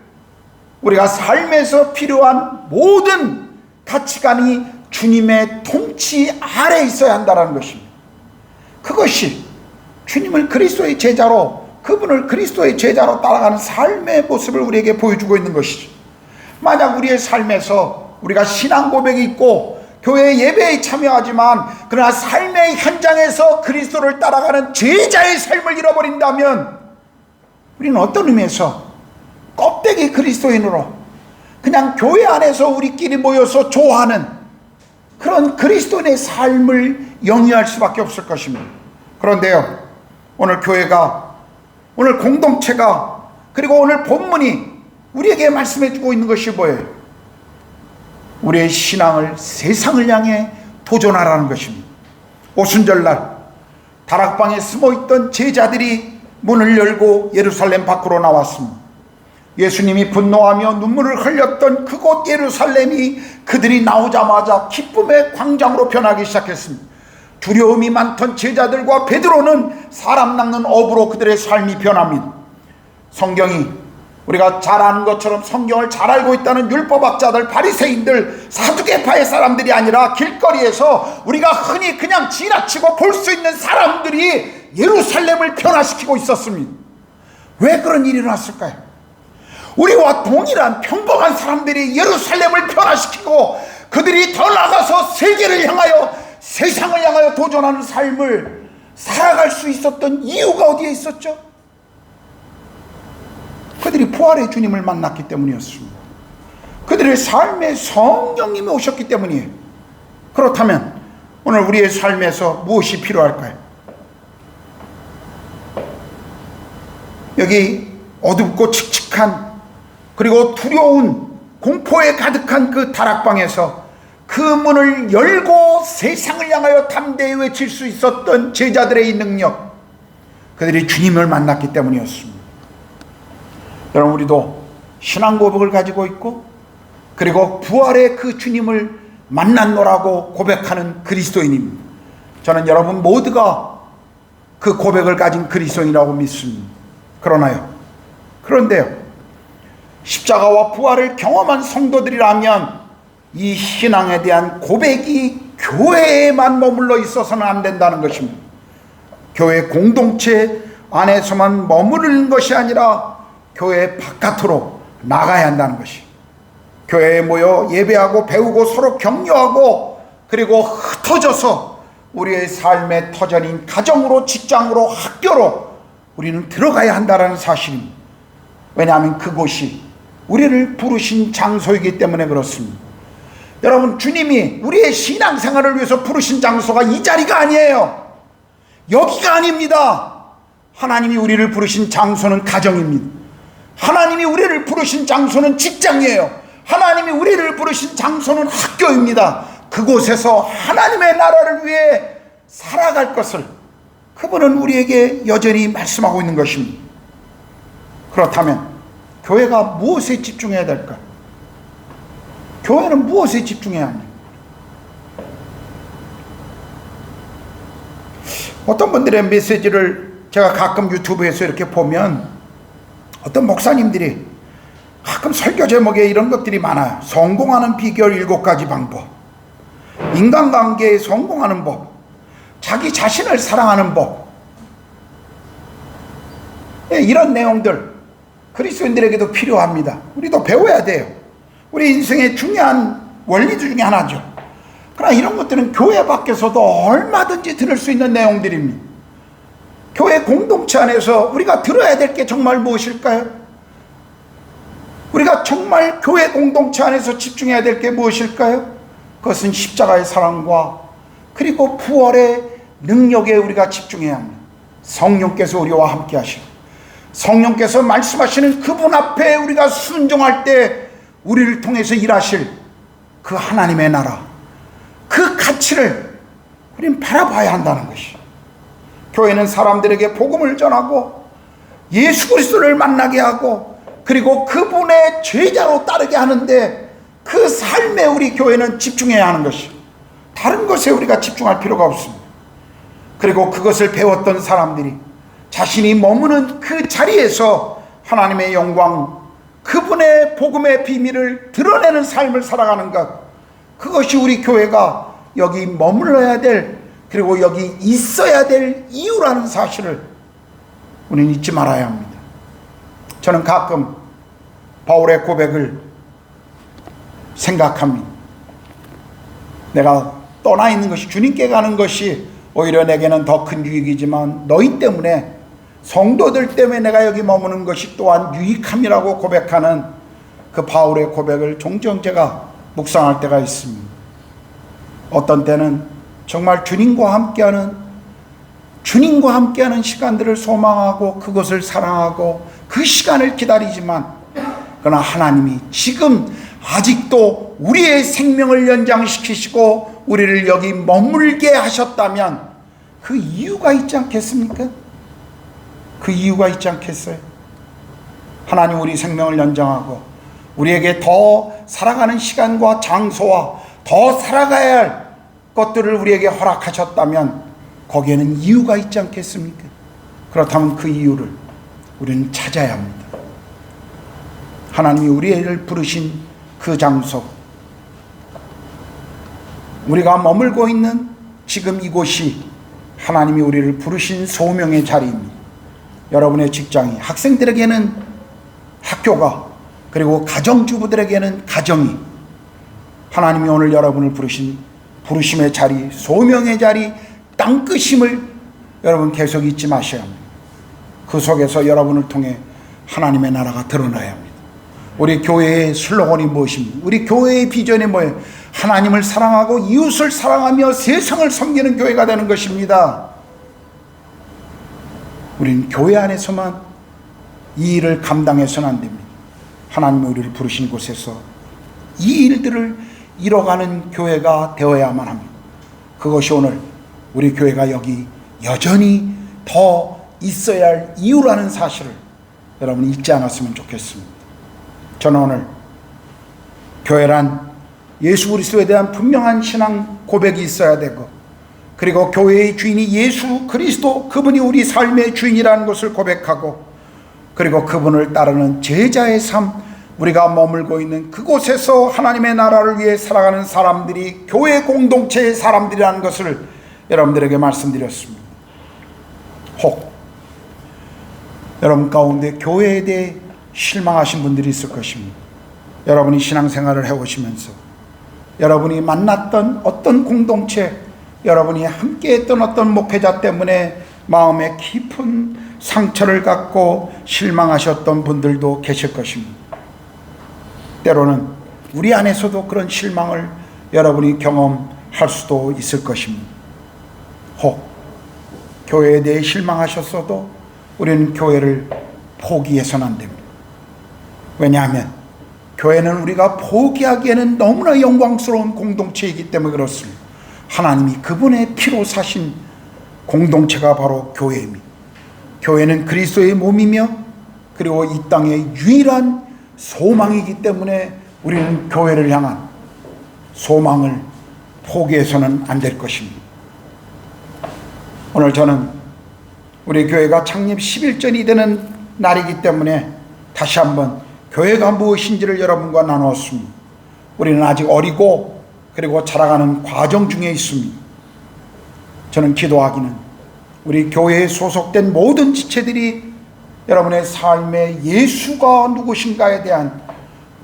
우리가 삶에서 필요한 모든 가치관이 주님의 통치 아래 있어야 한다는 것입니다. 그것이 주님을 그리스도의 제자로, 그분을 그리스도의 제자로 따라가는 삶의 모습을 우리에게 보여주고 있는 것이죠. 만약 우리의 삶에서 우리가 신앙 고백이 있고 교회 예배에 참여하지만 그러나 삶의 현장에서 그리스도를 따라가는 제자의 삶을 잃어버린다면 우리는 어떤 의미에서 껍데기 그리스도인으로 그냥 교회 안에서 우리끼리 모여서 좋아하는 그런 그리스도인의 삶을 영위할 수밖에 없을 것입니다. 그런데요, 오늘 교회가, 오늘 공동체가, 그리고 오늘 본문이 우리에게 말씀해 주고 있는 것이 뭐예요? 우리의 신앙을 세상을 향해 도전하라는 것입니다. 오순절날 다락방에 숨어있던 제자들이 문을 열고 예루살렘 밖으로 나왔습니다. 예수님이 분노하며 눈물을 흘렸던 그곳 예루살렘이 그들이 나오자마자 기쁨의 광장으로 변하기 시작했습니다. 두려움이 많던 제자들과 베드로는 사람 낚는 어부로 그들의 삶이 변합니다. 성경이 우리가 잘 아는 것처럼 성경을 잘 알고 있다는 율법학자들, 바리새인들, 사두개파의 사람들이 아니라 길거리에서 우리가 흔히 그냥 지나치고 볼 수 있는 사람들이 예루살렘을 변화시키고 있었습니다. 왜 그런 일이 일어났을까요? 우리와 동일한 평범한 사람들이 예루살렘을 변화시키고 그들이 더 나아가서 세계를 향하여, 세상을 향하여 도전하는 삶을 살아갈 수 있었던 이유가 어디에 있었죠? 그들이 부활의 주님을 만났기 때문이었습니다. 그들의 삶에 성령님이 오셨기 때문이에요. 그렇다면 오늘 우리의 삶에서 무엇이 필요할까요? 여기 어둡고 칙칙한 그리고 두려운 공포에 가득한 그 다락방에서 그 문을 열고 세상을 향하여 담대히 외칠 수 있었던 제자들의 이 능력, 그들이 주님을 만났기 때문이었습니다. 여러분, 우리도 신앙 고백을 가지고 있고 그리고 부활의 그 주님을 만났노라고 고백하는 그리스도인입니다. 저는 여러분 모두가 그 고백을 가진 그리스도인이라고 믿습니다. 그런데요, 십자가와 부활을 경험한 성도들이라면 이 신앙에 대한 고백이 교회에만 머물러 있어서는 안 된다는 것입니다. 교회 공동체 안에서만 머무르는 것이 아니라 교회 바깥으로 나가야 한다는 것이, 교회에 모여 예배하고 배우고 서로 격려하고 그리고 흩어져서 우리의 삶의 터전인 가정으로, 직장으로, 학교로 우리는 들어가야 한다는 사실입니다. 왜냐하면 그곳이 우리를 부르신 장소이기 때문에 그렇습니다. 여러분, 주님이 우리의 신앙생활을 위해서 부르신 장소가 이 자리가 아니에요. 여기가 아닙니다. 하나님이 우리를 부르신 장소는 가정입니다. 하나님이 우리를 부르신 장소는 직장이에요. 하나님이 우리를 부르신 장소는 학교입니다. 그곳에서 하나님의 나라를 위해 살아갈 것을 그분은 우리에게 여전히 말씀하고 있는 것입니다. 그렇다면 교회가 무엇에 집중해야 될까? 교회는 무엇에 집중해야 합니까? 어떤 분들의 메시지를 제가 가끔 유튜브에서 이렇게 보면 어떤 목사님들이 가끔 설교 제목에 이런 것들이 많아요. 성공하는 비결 7가지 방법, 인간관계에 성공하는 법, 자기 자신을 사랑하는 법, 이런 내용들 그리스도인들에게도 필요합니다. 우리도 배워야 돼요. 우리 인생의 중요한 원리 중에 하나죠. 그러나 이런 것들은 교회 밖에서도 얼마든지 들을 수 있는 내용들입니다. 교회 공동체 안에서 우리가 들어야 될 게 정말 무엇일까요? 우리가 정말 교회 공동체 안에서 집중해야 될 게 무엇일까요? 그것은 십자가의 사랑과 그리고 부활의 능력에 우리가 집중해야 합니다. 성령께서 우리와 함께 하시고 성령께서 말씀하시는 그분 앞에 우리가 순종할 때 우리를 통해서 일하실 그 하나님의 나라, 그 가치를 우리는 바라봐야 한다는 것이, 교회는 사람들에게 복음을 전하고 예수 그리스도를 만나게 하고 그리고 그분의 제자로 따르게 하는데 그 삶에 우리 교회는 집중해야 하는 것이, 다른 것에 우리가 집중할 필요가 없습니다. 그리고 그것을 배웠던 사람들이 자신이 머무는 그 자리에서 하나님의 영광, 그분의 복음의 비밀을 드러내는 삶을 살아가는 것, 그것이 우리 교회가 여기 머물러야 될, 그리고 여기 있어야 될 이유라는 사실을 우리는 잊지 말아야 합니다. 저는 가끔 바울의 고백을 생각합니다. 내가 떠나 있는 것이, 주님께 가는 것이 오히려 내게는 더 큰 유익이지만 너희 때문에, 성도들 때문에 내가 여기 머무는 것이 또한 유익함이라고 고백하는 그 바울의 고백을 종종 제가 묵상할 때가 있습니다. 어떤 때는 정말 주님과 함께하는 시간들을 소망하고 그것을 사랑하고 그 시간을 기다리지만, 그러나 하나님이 지금 아직도 우리의 생명을 연장시키시고 우리를 여기 머물게 하셨다면 그 이유가 있지 않겠습니까? 그 이유가 있지 않겠어요? 하나님 우리 생명을 연장하고 우리에게 더 살아가는 시간과 장소와 더 살아가야 할 것들을 우리에게 허락하셨다면 거기에는 이유가 있지 않겠습니까? 그렇다면 그 이유를 우리는 찾아야 합니다. 하나님이 우리를 부르신 그 장소, 우리가 머물고 있는 지금 이곳이 하나님이 우리를 부르신 소명의 자리입니다. 여러분의 직장이, 학생들에게는 학교가, 그리고 가정주부들에게는 가정이 하나님이 오늘 여러분을 부르신 부르심의 자리, 소명의 자리, 땅끝임을 여러분 계속 잊지 마셔야 합니다. 그 속에서 여러분을 통해 하나님의 나라가 드러나야 합니다. 우리 교회의 슬로건이 무엇입니까? 우리 교회의 비전이 뭐예요? 하나님을 사랑하고 이웃을 사랑하며 세상을 섬기는 교회가 되는 것입니다. 우리는 교회 안에서만 이 일을 감당해서는 안 됩니다. 하나님이 우리를 부르신 곳에서 이 일들을 이뤄가는 교회가 되어야만 합니다. 그것이 오늘 우리 교회가 여기 여전히 더 있어야 할 이유라는 사실을 여러분 잊지 않았으면 좋겠습니다. 저는 오늘 교회란 예수 그리스도에 대한 분명한 신앙 고백이 있어야 되고, 그리고 교회의 주인이 예수 그리스도, 그분이 우리 삶의 주인이라는 것을 고백하고, 그리고 그분을 따르는 제자의 삶, 우리가 머물고 있는 그곳에서 하나님의 나라를 위해 살아가는 사람들이 교회 공동체의 사람들이라는 것을 여러분들에게 말씀드렸습니다. 혹 여러분 가운데 교회에 대해 실망하신 분들이 있을 것입니다. 여러분이 신앙생활을 해오시면서 여러분이 만났던 어떤 공동체, 여러분이 함께했던 어떤 목회자 때문에 마음에 깊은 상처를 갖고 실망하셨던 분들도 계실 것입니다. 때로는 우리 안에서도 그런 실망을 여러분이 경험할 수도 있을 것입니다. 혹 교회에 대해 실망하셨어도 우리는 교회를 포기해서는 안 됩니다. 왜냐하면 교회는 우리가 포기하기에는 너무나 영광스러운 공동체이기 때문에 그렇습니다. 하나님이 그분의 피로 사신 공동체가 바로 교회입니다. 교회는 그리스도의 몸이며 그리고 이 땅의 유일한 소망이기 때문에 우리는 교회를 향한 소망을 포기해서는 안 될 것입니다. 오늘 저는 우리 교회가 창립 11전이 되는 날이기 때문에 다시 한번 교회가 무엇인지를 여러분과 나누었습니다. 우리는 아직 어리고 그리고 자라가는 과정 중에 있습니다. 저는 기도하기는 우리 교회에 소속된 모든 지체들이 여러분의 삶에 예수가 누구신가에 대한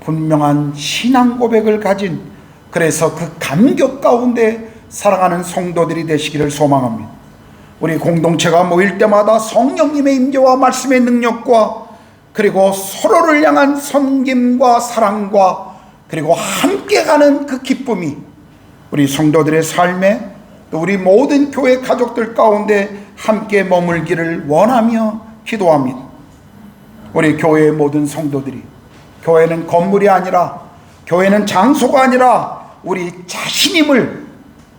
분명한 신앙 고백을 가진, 그래서 그 감격 가운데 살아가는 성도들이 되시기를 소망합니다. 우리 공동체가 모일 때마다 성령님의 임재와 말씀의 능력과 그리고 서로를 향한 섬김과 사랑과 그리고 함께 가는 그 기쁨이 우리 성도들의 삶에, 또 우리 모든 교회 가족들 가운데 함께 머물기를 원하며 기도합니다. 우리 교회의 모든 성도들이, 교회는 건물이 아니라, 교회는 장소가 아니라 우리 자신임을,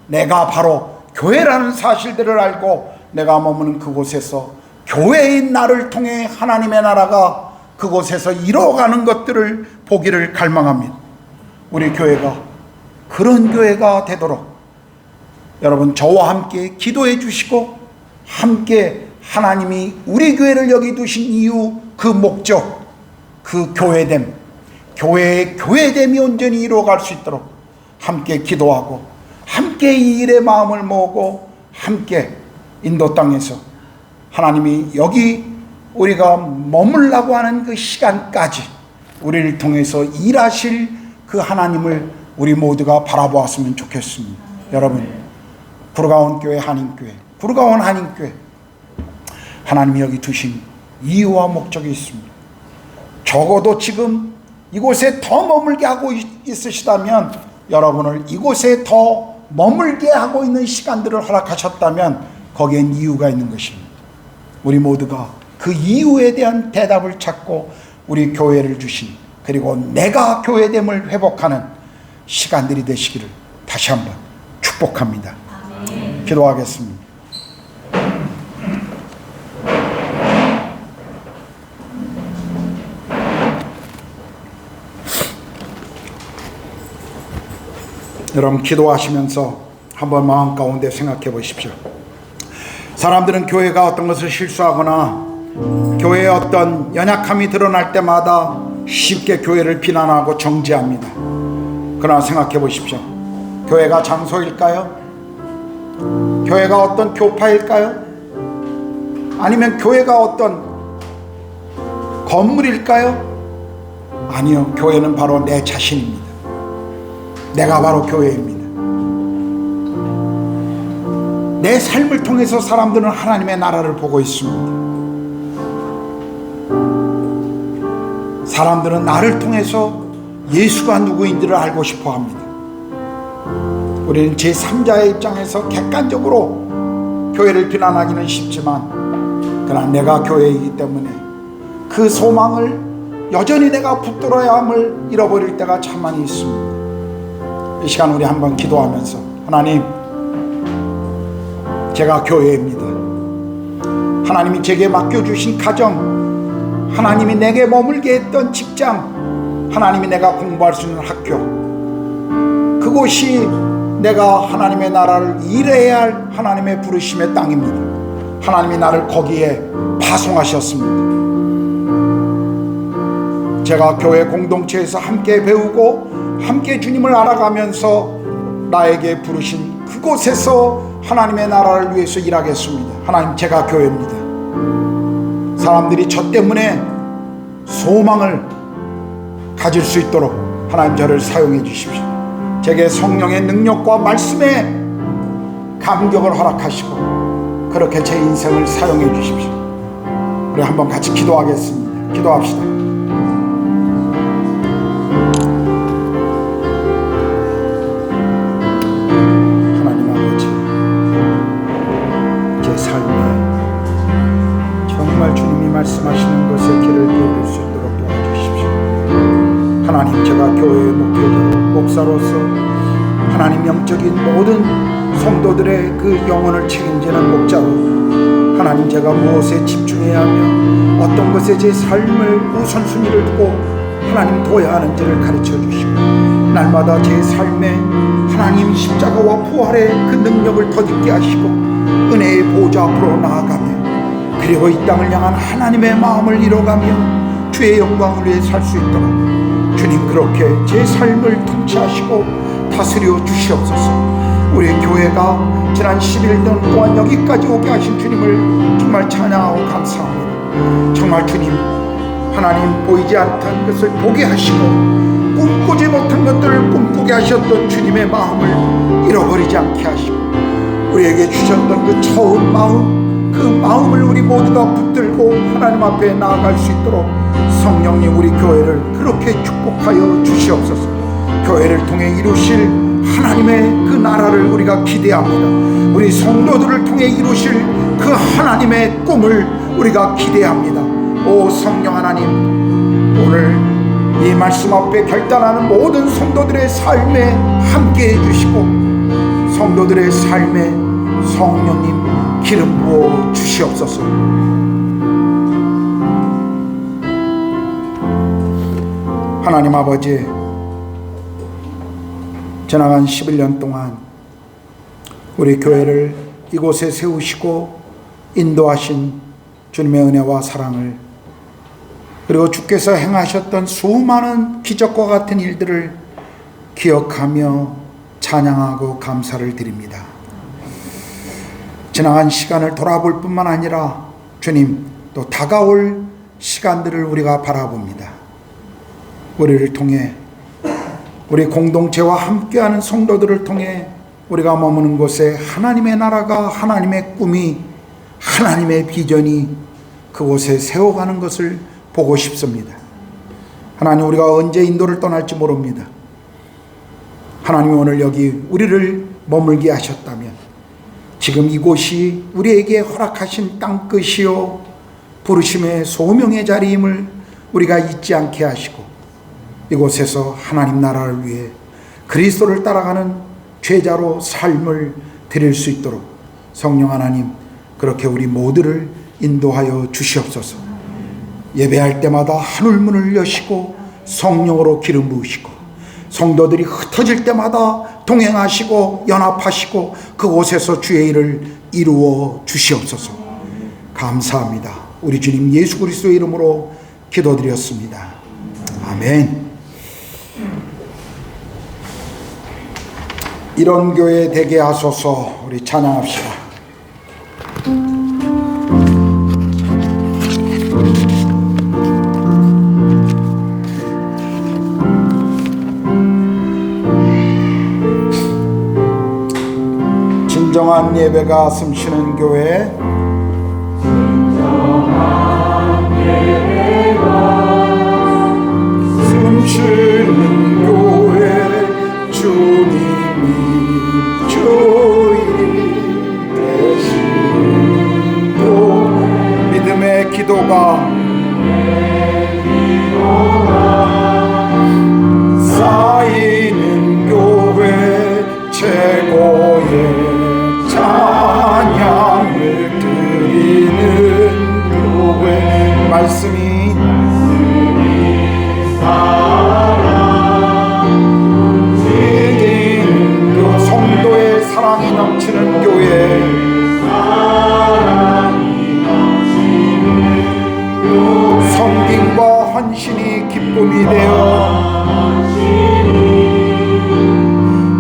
내가 바로 교회라는 사실들을 알고 내가 머무는 그곳에서 교회인 나를 통해 하나님의 나라가 그곳에서 이뤄가는 것들을 보기를 갈망합니다. 우리 교회가 그런 교회가 되도록 여러분 저와 함께 기도해 주시고, 함께 하나님이 우리 교회를 여기 두신 이유, 그 목적, 그 교회됨, 교회의 교회됨이 온전히 이루어갈 수 있도록 함께 기도하고, 함께 이 일에 마음을 모으고, 함께 인도 땅에서 하나님이 여기 우리가 머물라고 하는 그 시간까지 우리를 통해서 일하실 그 하나님을 우리 모두가 바라보았으면 좋겠습니다. 여러분, 구르가온 교회 한인교회, 구르가온 한인교회, 하나님이 여기 두신 이유와 목적이 있습니다. 적어도 지금 이곳에 더 머물게 하고 있으시다면, 여러분을 이곳에 더 머물게 하고 있는 시간들을 허락하셨다면 거기엔 이유가 있는 것입니다. 우리 모두가 그 이유에 대한 대답을 찾고 우리 교회를 주신, 그리고 내가 교회됨을 회복하는 시간들이 되시기를 다시 한번 축복합니다. 아멘. 기도하겠습니다. 여러분 기도하시면서 한번 마음 가운데 생각해 보십시오. 사람들은 교회가 어떤 것을 실수하거나 교회의 어떤 연약함이 드러날 때마다 쉽게 교회를 비난하고 정죄합니다. 그러나 생각해 보십시오. 교회가 장소일까요? 교회가 어떤 교파일까요? 아니면 교회가 어떤 건물일까요? 아니요, 교회는 바로 내 자신입니다. 내가 바로 교회입니다. 내 삶을 통해서 사람들은 하나님의 나라를 보고 있습니다. 사람들은 나를 통해서 예수가 누구인지를 알고 싶어 합니다. 우리는 제3자의 입장에서 객관적으로 교회를 비난하기는 쉽지만, 그러나 내가 교회이기 때문에 그 소망을 여전히 내가 붙들어야 함을 잃어버릴 때가 참 많이 있습니다. 이 시간 우리 한번 기도하면서, 하나님, 제가 교회입니다. 하나님이 제게 맡겨주신 가정, 하나님이 내게 머물게 했던 직장, 하나님이 내가 공부할 수 있는 학교, 그곳이 내가 하나님의 나라를 일해야 할 하나님의 부르심의 땅입니다. 하나님이 나를 거기에 파송하셨습니다. 제가 교회 공동체에서 함께 배우고 함께 주님을 알아가면서 나에게 부르신 그곳에서 하나님의 나라를 위해서 일하겠습니다. 하나님, 제가 교회입니다. 사람들이 저 때문에 소망을 가질 수 있도록 하나님 저를 사용해 주십시오. 제게 성령의 능력과 말씀의 감격을 허락하시고 그렇게 제 인생을 사용해 주십시오. 우리 한번 같이 기도하겠습니다. 기도합시다. 하나님 아버지, 제 삶에 정말 주님이 말씀하시는 것에 귀를 기울일 수 있도록 도와주십시오. 하나님, 제가 교회의 목회자로, 목사로서 하나님 영적인 모든 성도들의 그 영혼을 책임지는 목자로, 하나님, 제가 무엇에 집중해야 하며 어떤 것에 제 삶을 우선순위를 두고 하나님 둬야 하는지를 가르쳐 주시고, 날마다 제 삶에 하나님 십자가와 부활의 그 능력을 덧입게 하시고 은혜의 보좌 앞으로 나아가며, 그리고 이 땅을 향한 하나님의 마음을 이뤄가며 주의 영광을 위해 살 수 있도록 주님 그렇게 제 삶을 통치하시고 다스려 주시옵소서. 우리 교회가 지난 10일 동안 여기까지 오게 하신 주님을 정말 찬양하고 감사합니다. 정말 주님, 하나님 보이지 않던 것을 보게 하시고 꿈꾸지 못한 것들을 꿈꾸게 하셨던 주님의 마음을 잃어버리지 않게 하시고, 우리에게 주셨던 그 처음 마음, 그 마음을 우리 모두가 붙들고 하나님 앞에 나아갈 수 있도록 성령님 우리 교회를 그렇게 축복하여 주시옵소서. 교회를 통해 이루실 하나님의 그 나라를 우리가 기대합니다. 우리 성도들을 통해 이루실 그 하나님의 꿈을 우리가 기대합니다. 오 성령 하나님, 오늘 이 말씀 앞에 결단하는 모든 성도들의 삶에 함께 해주시고 성도들의 삶에 성령님 기름 부어 주시옵소서. 하나님 아버지, 지나간 11년 동안 우리 교회를 이곳에 세우시고 인도하신 주님의 은혜와 사랑을, 그리고 주께서 행하셨던 수많은 기적과 같은 일들을 기억하며 찬양하고 감사를 드립니다. 지나간 시간을 돌아볼 뿐만 아니라 주님, 또 다가올 시간들을 우리가 바라봅니다. 우리를 통해, 우리 공동체와 함께하는 성도들을 통해 우리가 머무는 곳에 하나님의 나라가, 하나님의 꿈이, 하나님의 비전이 그곳에 세워가는 것을 보고 싶습니다. 하나님, 우리가 언제 인도를 떠날지 모릅니다. 하나님이 오늘 여기 우리를 머물게 하셨다면 지금 이곳이 우리에게 허락하신 땅끝이요 부르심의 소명의 자리임을 우리가 잊지 않게 하시고, 이곳에서 하나님 나라를 위해 그리스도를 따라가는 제자로 삶을 드릴 수 있도록 성령 하나님 그렇게 우리 모두를 인도하여 주시옵소서. 예배할 때마다 하늘문을 여시고 성령으로 기름 부으시고, 성도들이 흩어질 때마다 동행하시고 연합하시고 그곳에서 주의 일을 이루어 주시옵소서. 감사합니다. 우리 주님 예수 그리스도의 이름으로 기도드렸습니다. 아멘. 이런 교회 되게 하소서. 우리 찬양합시다. 진정한 예배가 숨쉬는 교회, 숨쉬는 교회, 주님이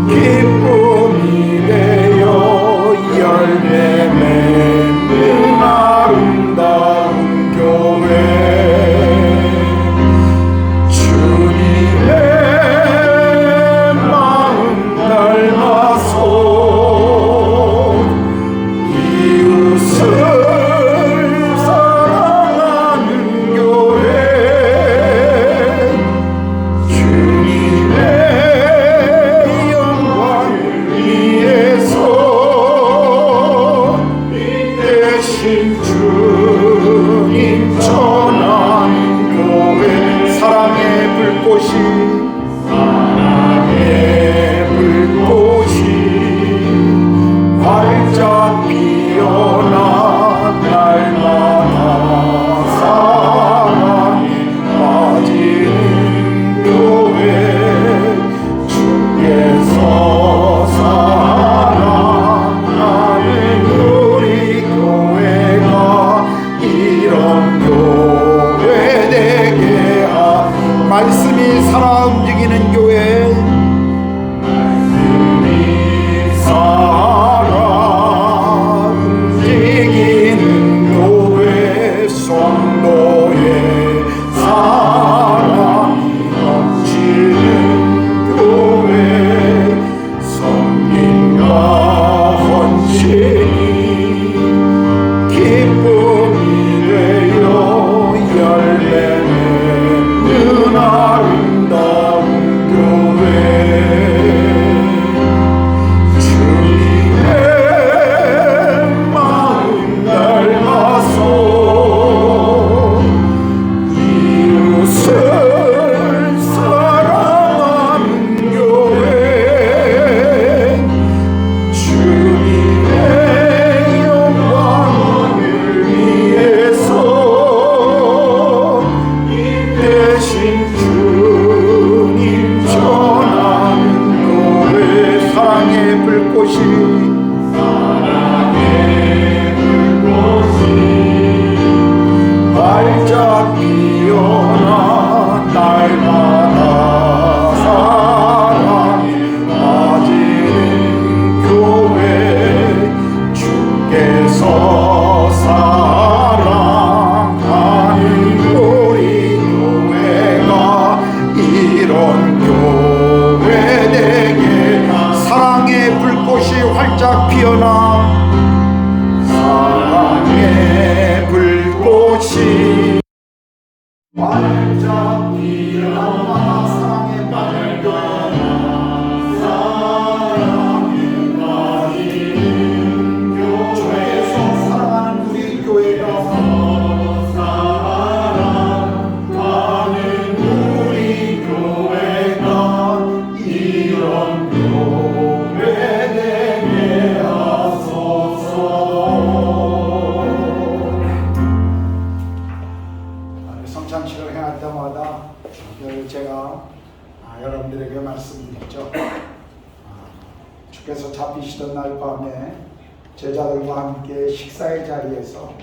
기쁨이 되어 열매 맺는 아름다운 교회 주님의 마음 닮아서 이웃을 사랑하는 교회 주님의 영광을 위해서 대신 주님 전하는 교회 사랑의 불꽃이 활짝 피어나 날마다 사랑에 빠지는 교회 주께서 사랑하는 우리 교회가 이런 교회 되게 말씀이 살아 움직이는 교회 살아 움직이는 교회 성도의 사랑이 넘치는 교회 섬김과 헌신이 기쁨이 되어 열매 맺는 아름다운 교회 주님의 마음 닮아서 이웃을 사랑하는 교회 주님의 영광을 위해서 대신 주님 전하는 교회 사랑의 불꽃이 활짝 피어나 날마다 사랑에 빠지는 교회 주께서 사랑하는 우리 교회가 이런 교회 되게 사랑의 불꽃이 활짝 피어나 사랑의 불꽃이 활짝 피어나 사랑의 불꽃 사랑에 빠지는 교회에서 사랑하는 우리 교회가 사랑하는 우리 교회가 이런 교회 되게 하소서. 성찬식을 행할 때마다 늘 제가 여러분들에게 말씀드렸죠. 주께서 잡히시던 날 밤에 제자들과 함께 식사의 자리에서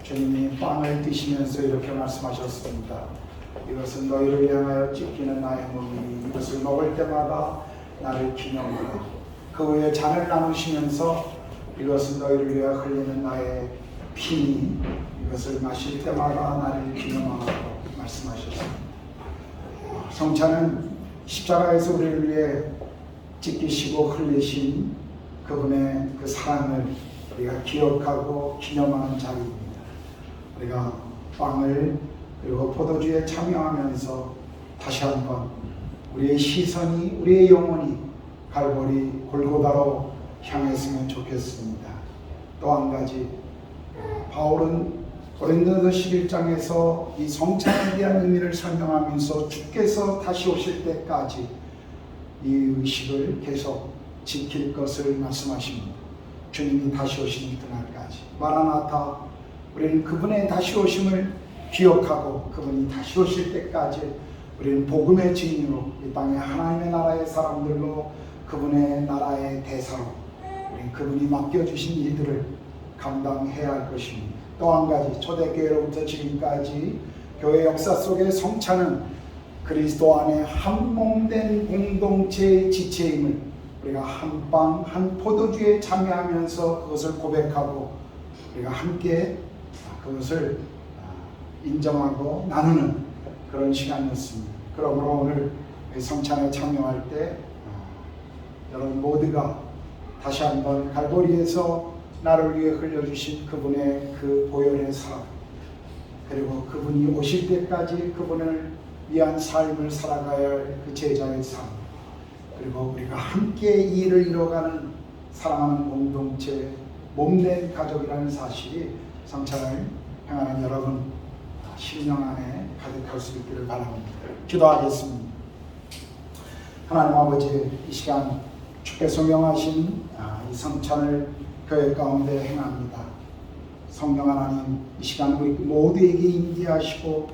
주님이 빵을 드시면서 이렇게 말씀하셨습니다. 이것은 너희를 향하여 찢기는 나의 몸이니 이것을 먹을 때마다 나를 기념하라. 그 후에 잔을 나누시면서 이것은 너희를 위하여 흘리는 나의 피니 이것을 마실 때마다 나를 기념하라고 말씀하셨습니다. 성찬은 십자가에서 우리를 위해 찢기시고 흘리신 그분의 그 사랑을 우리가 기억하고 기념하는 자리입니다. 우리가 빵을 그리고 포도주에 참여하면서 다시 한번 우리의 시선이 우리의 영혼이 갈보리 골고다로 향했으면 좋겠습니다. 또 한 가지 바울은 고린도서 11장에서 이 성찬에 대한 의미를 설명하면서 주께서 다시 오실 때까지 이 의식을 계속 지킬 것을 말씀하십니다. 주님이 다시 오시는 그날까지 마라나타 우리는 그분의 다시 오심을 기억하고 그분이 다시 오실 때까지 우리는 복음의 증인으로 이 땅의 하나님의 나라의 사람들로 그분의 나라의 대사로 우리는 그분이 맡겨주신 일들을 감당해야 할 것입니다. 또 한 가지 초대교회로부터 지금까지 교회 역사 속의 성찬은 그리스도 안에 한 몸된 공동체의 지체임을 우리가 한 빵 한 포도주에 참여하면서 그것을 고백하고 우리가 함께 그것을 인정하고 나누는 그런 시간이었습니다. 그러므로 오늘 성찬에 참여할 때 여러분 모두가 다시 한번 갈보리에서 나를 위해 흘려주신 그분의 그 보혈의 사랑, 그리고 그분이 오실 때까지 그분을 위한 삶을 살아가야 할 그 제자의 삶, 그리고 우리가 함께 이 일을 이뤄가는 사랑하는 공동체, 몸된 가족이라는 사실이 성찬을 행하는 여러분 심령 안에 가득할 수 있기를 바랍니다. 기도하겠습니다. 하나님 아버지, 이 시간 주께서 명하신 이 성찬을 교회 가운데 행합니다. 성령 하나님, 이 시간 우리 모두에게 임재하시고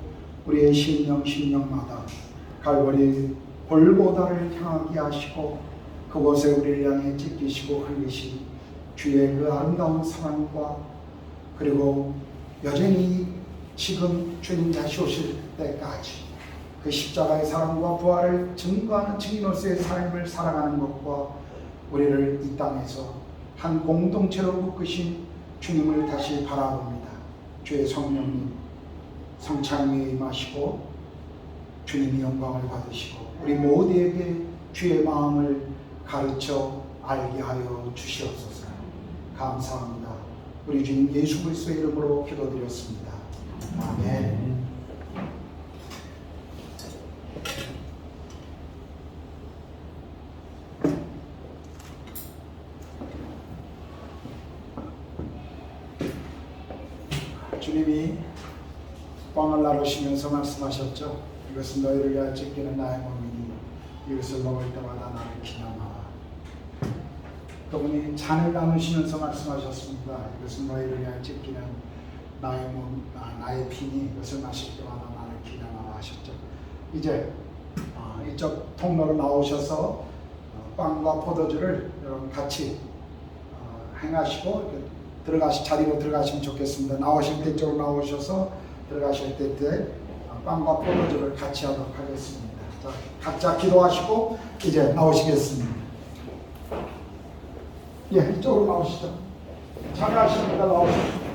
우리의 심령마다 갈보리 골고다를 향하게 하시고 그곳에 우리를 향해 찢기시고 흘리신 주의 그 아름다운 사랑과, 그리고 여전히 지금 주님 다시 오실 때까지 그 십자가의 사랑과 부활을 증거하는 증인으로서의 삶을 살아가는 것과 우리를 이 땅에서 한 공동체로 묶으신 주님을 다시 바라봅니다. 주의 성령님 성찬 위에 임하시고 주님이 영광을 받으시고 우리 모두에게 주의 마음을 가르쳐 알게 하여 주시옵소서. 감사합니다. 우리 주님 예수 그리스도의 이름으로 기도드렸습니다. 아멘. 주님이 빵을 나누시면서 말씀하셨죠. 이것은 너희를 위하여 찢기는 나의 몸이니 이것을 먹을 때마다 나를 기념하라. 그분이 잔을 나누시면서 말씀하셨습니다. 이것은 너희를 위하여 찢기는 나의 몸, 나의 피니 이것을 마실 때마다 나를 기념하라 하셨죠. 이제 이쪽 통로로 나오셔서 빵과 포도주를 여러분 같이 행하시고 자리로 들어가시면 좋겠습니다. 나오실 때 이쪽으로 나오셔서 들어가실 때 빵과 포도주를 같이 하도록 하겠습니다. 자, 각자 기도하시고 이제 나오시겠습니다. 예, 이쪽으로 나오시죠. 참여하십니다. 나오시죠.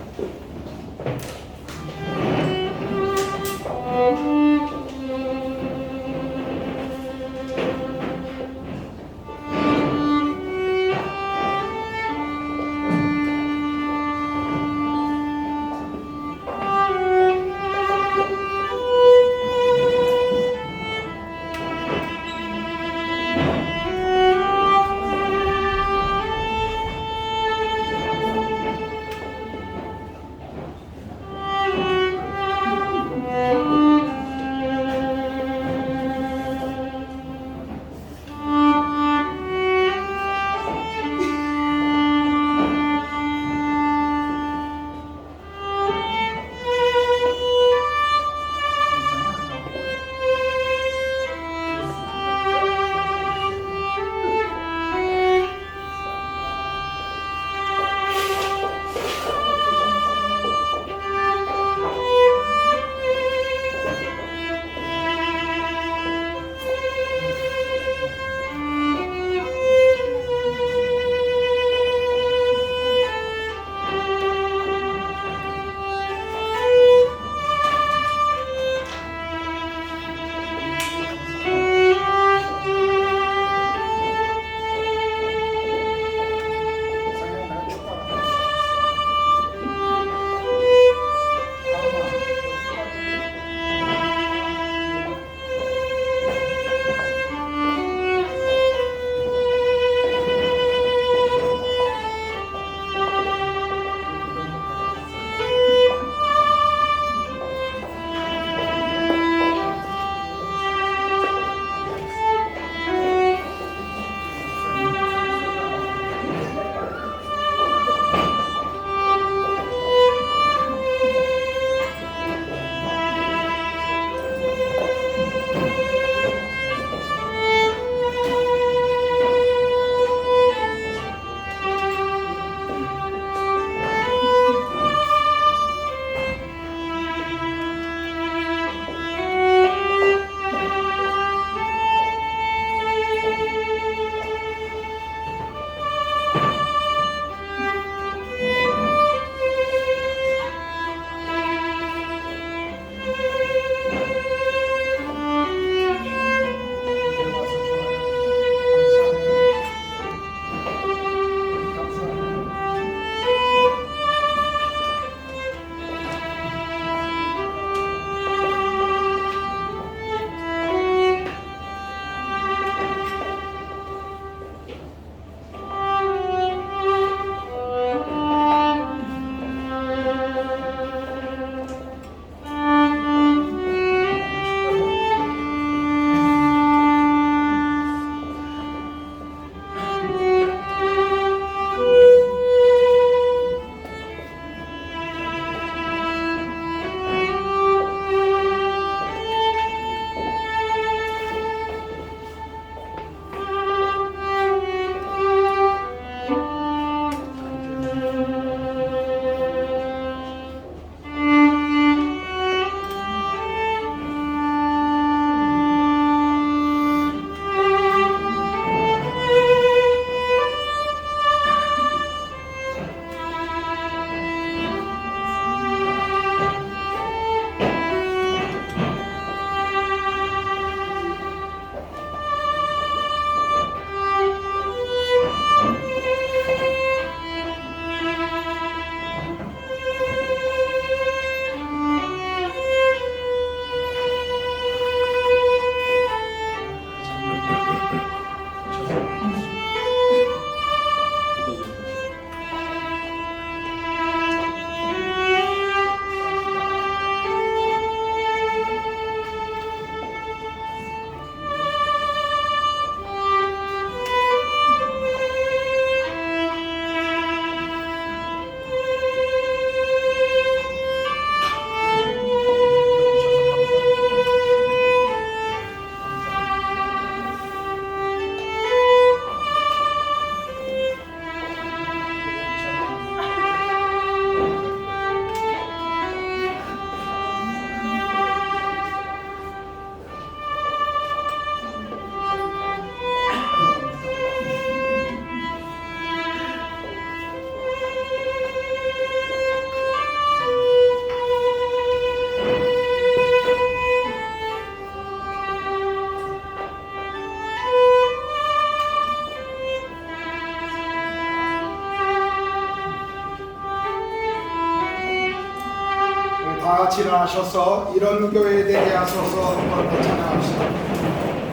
같이 일어나셔서 이런 교회 되게 하소서 한번 찬양합시다.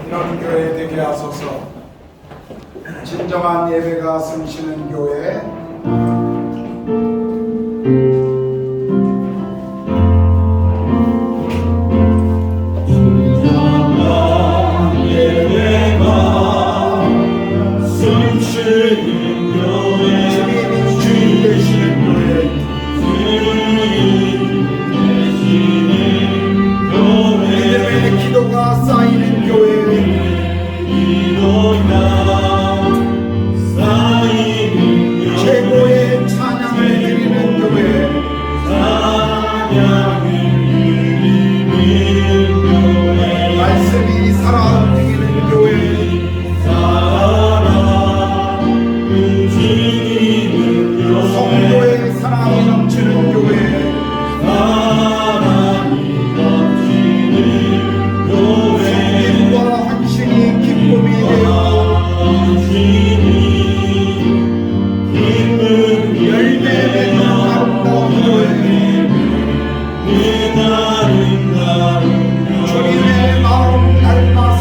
이런 교회 되게 하소서. 진정한 예배가 숨쉬는 교회. 주님이 주인 되시는 교회. 믿음의 기도가 쌓이는 교회. 최고의 찬양을 드리는 교회. 말씀이 살아 움직이는 교회. 성도의 사랑이 넘치는 교회. 섬김과 헌신이 기쁨이 되어 열매 맺는 아름다운 교회. 주님의 마음 닮아서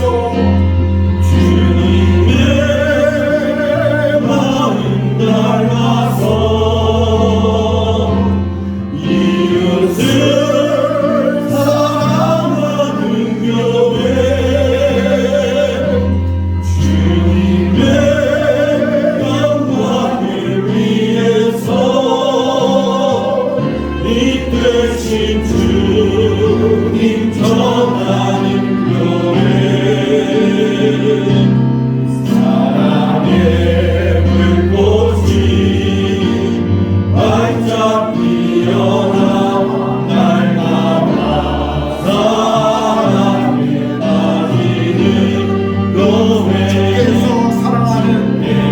주께서 사랑하는 우리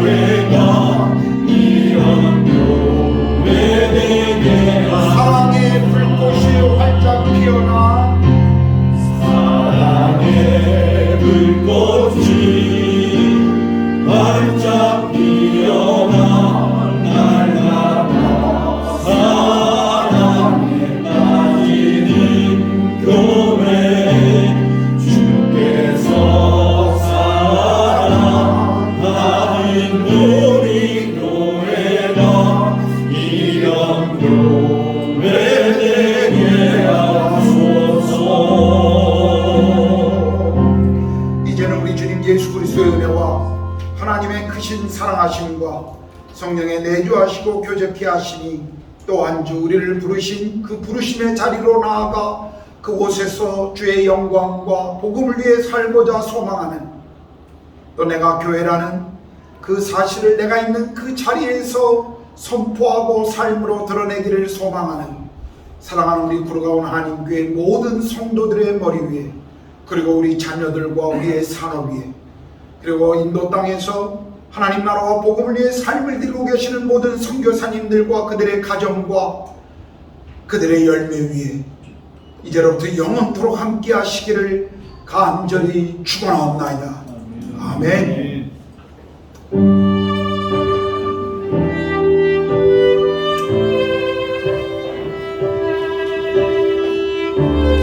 교회가 사랑의 불꽃이 활짝 피어나 이제는 우리 주님 예수 그리스도의 은혜와 하나님의 크신 사랑하심과 성령의 내주하시고 교제케 하시니 또 한 주 우리를 부르신 그 부르심의 자리로 나아가 그곳에서 주의 영광과 복음을 위해 살고자 소망하는, 또 내가 교회라는 그 사실을 내가 있는 그 자리에서 선포하고 삶으로 드러내기를 소망하는 사랑하는 우리 구로가온 한인교회 모든 성도들의 머리 위에, 그리고 우리 자녀들과 우리의 산업 위에, 그리고 인도 땅에서 하나님 나라와 복음을 위해 삶을 드리고 계시는 모든 선교사님들과 그들의 가정과 그들의 열매 위에 이제로부터 영원토록 함께 하시기를 간절히 축원하옵나이다. 아멘.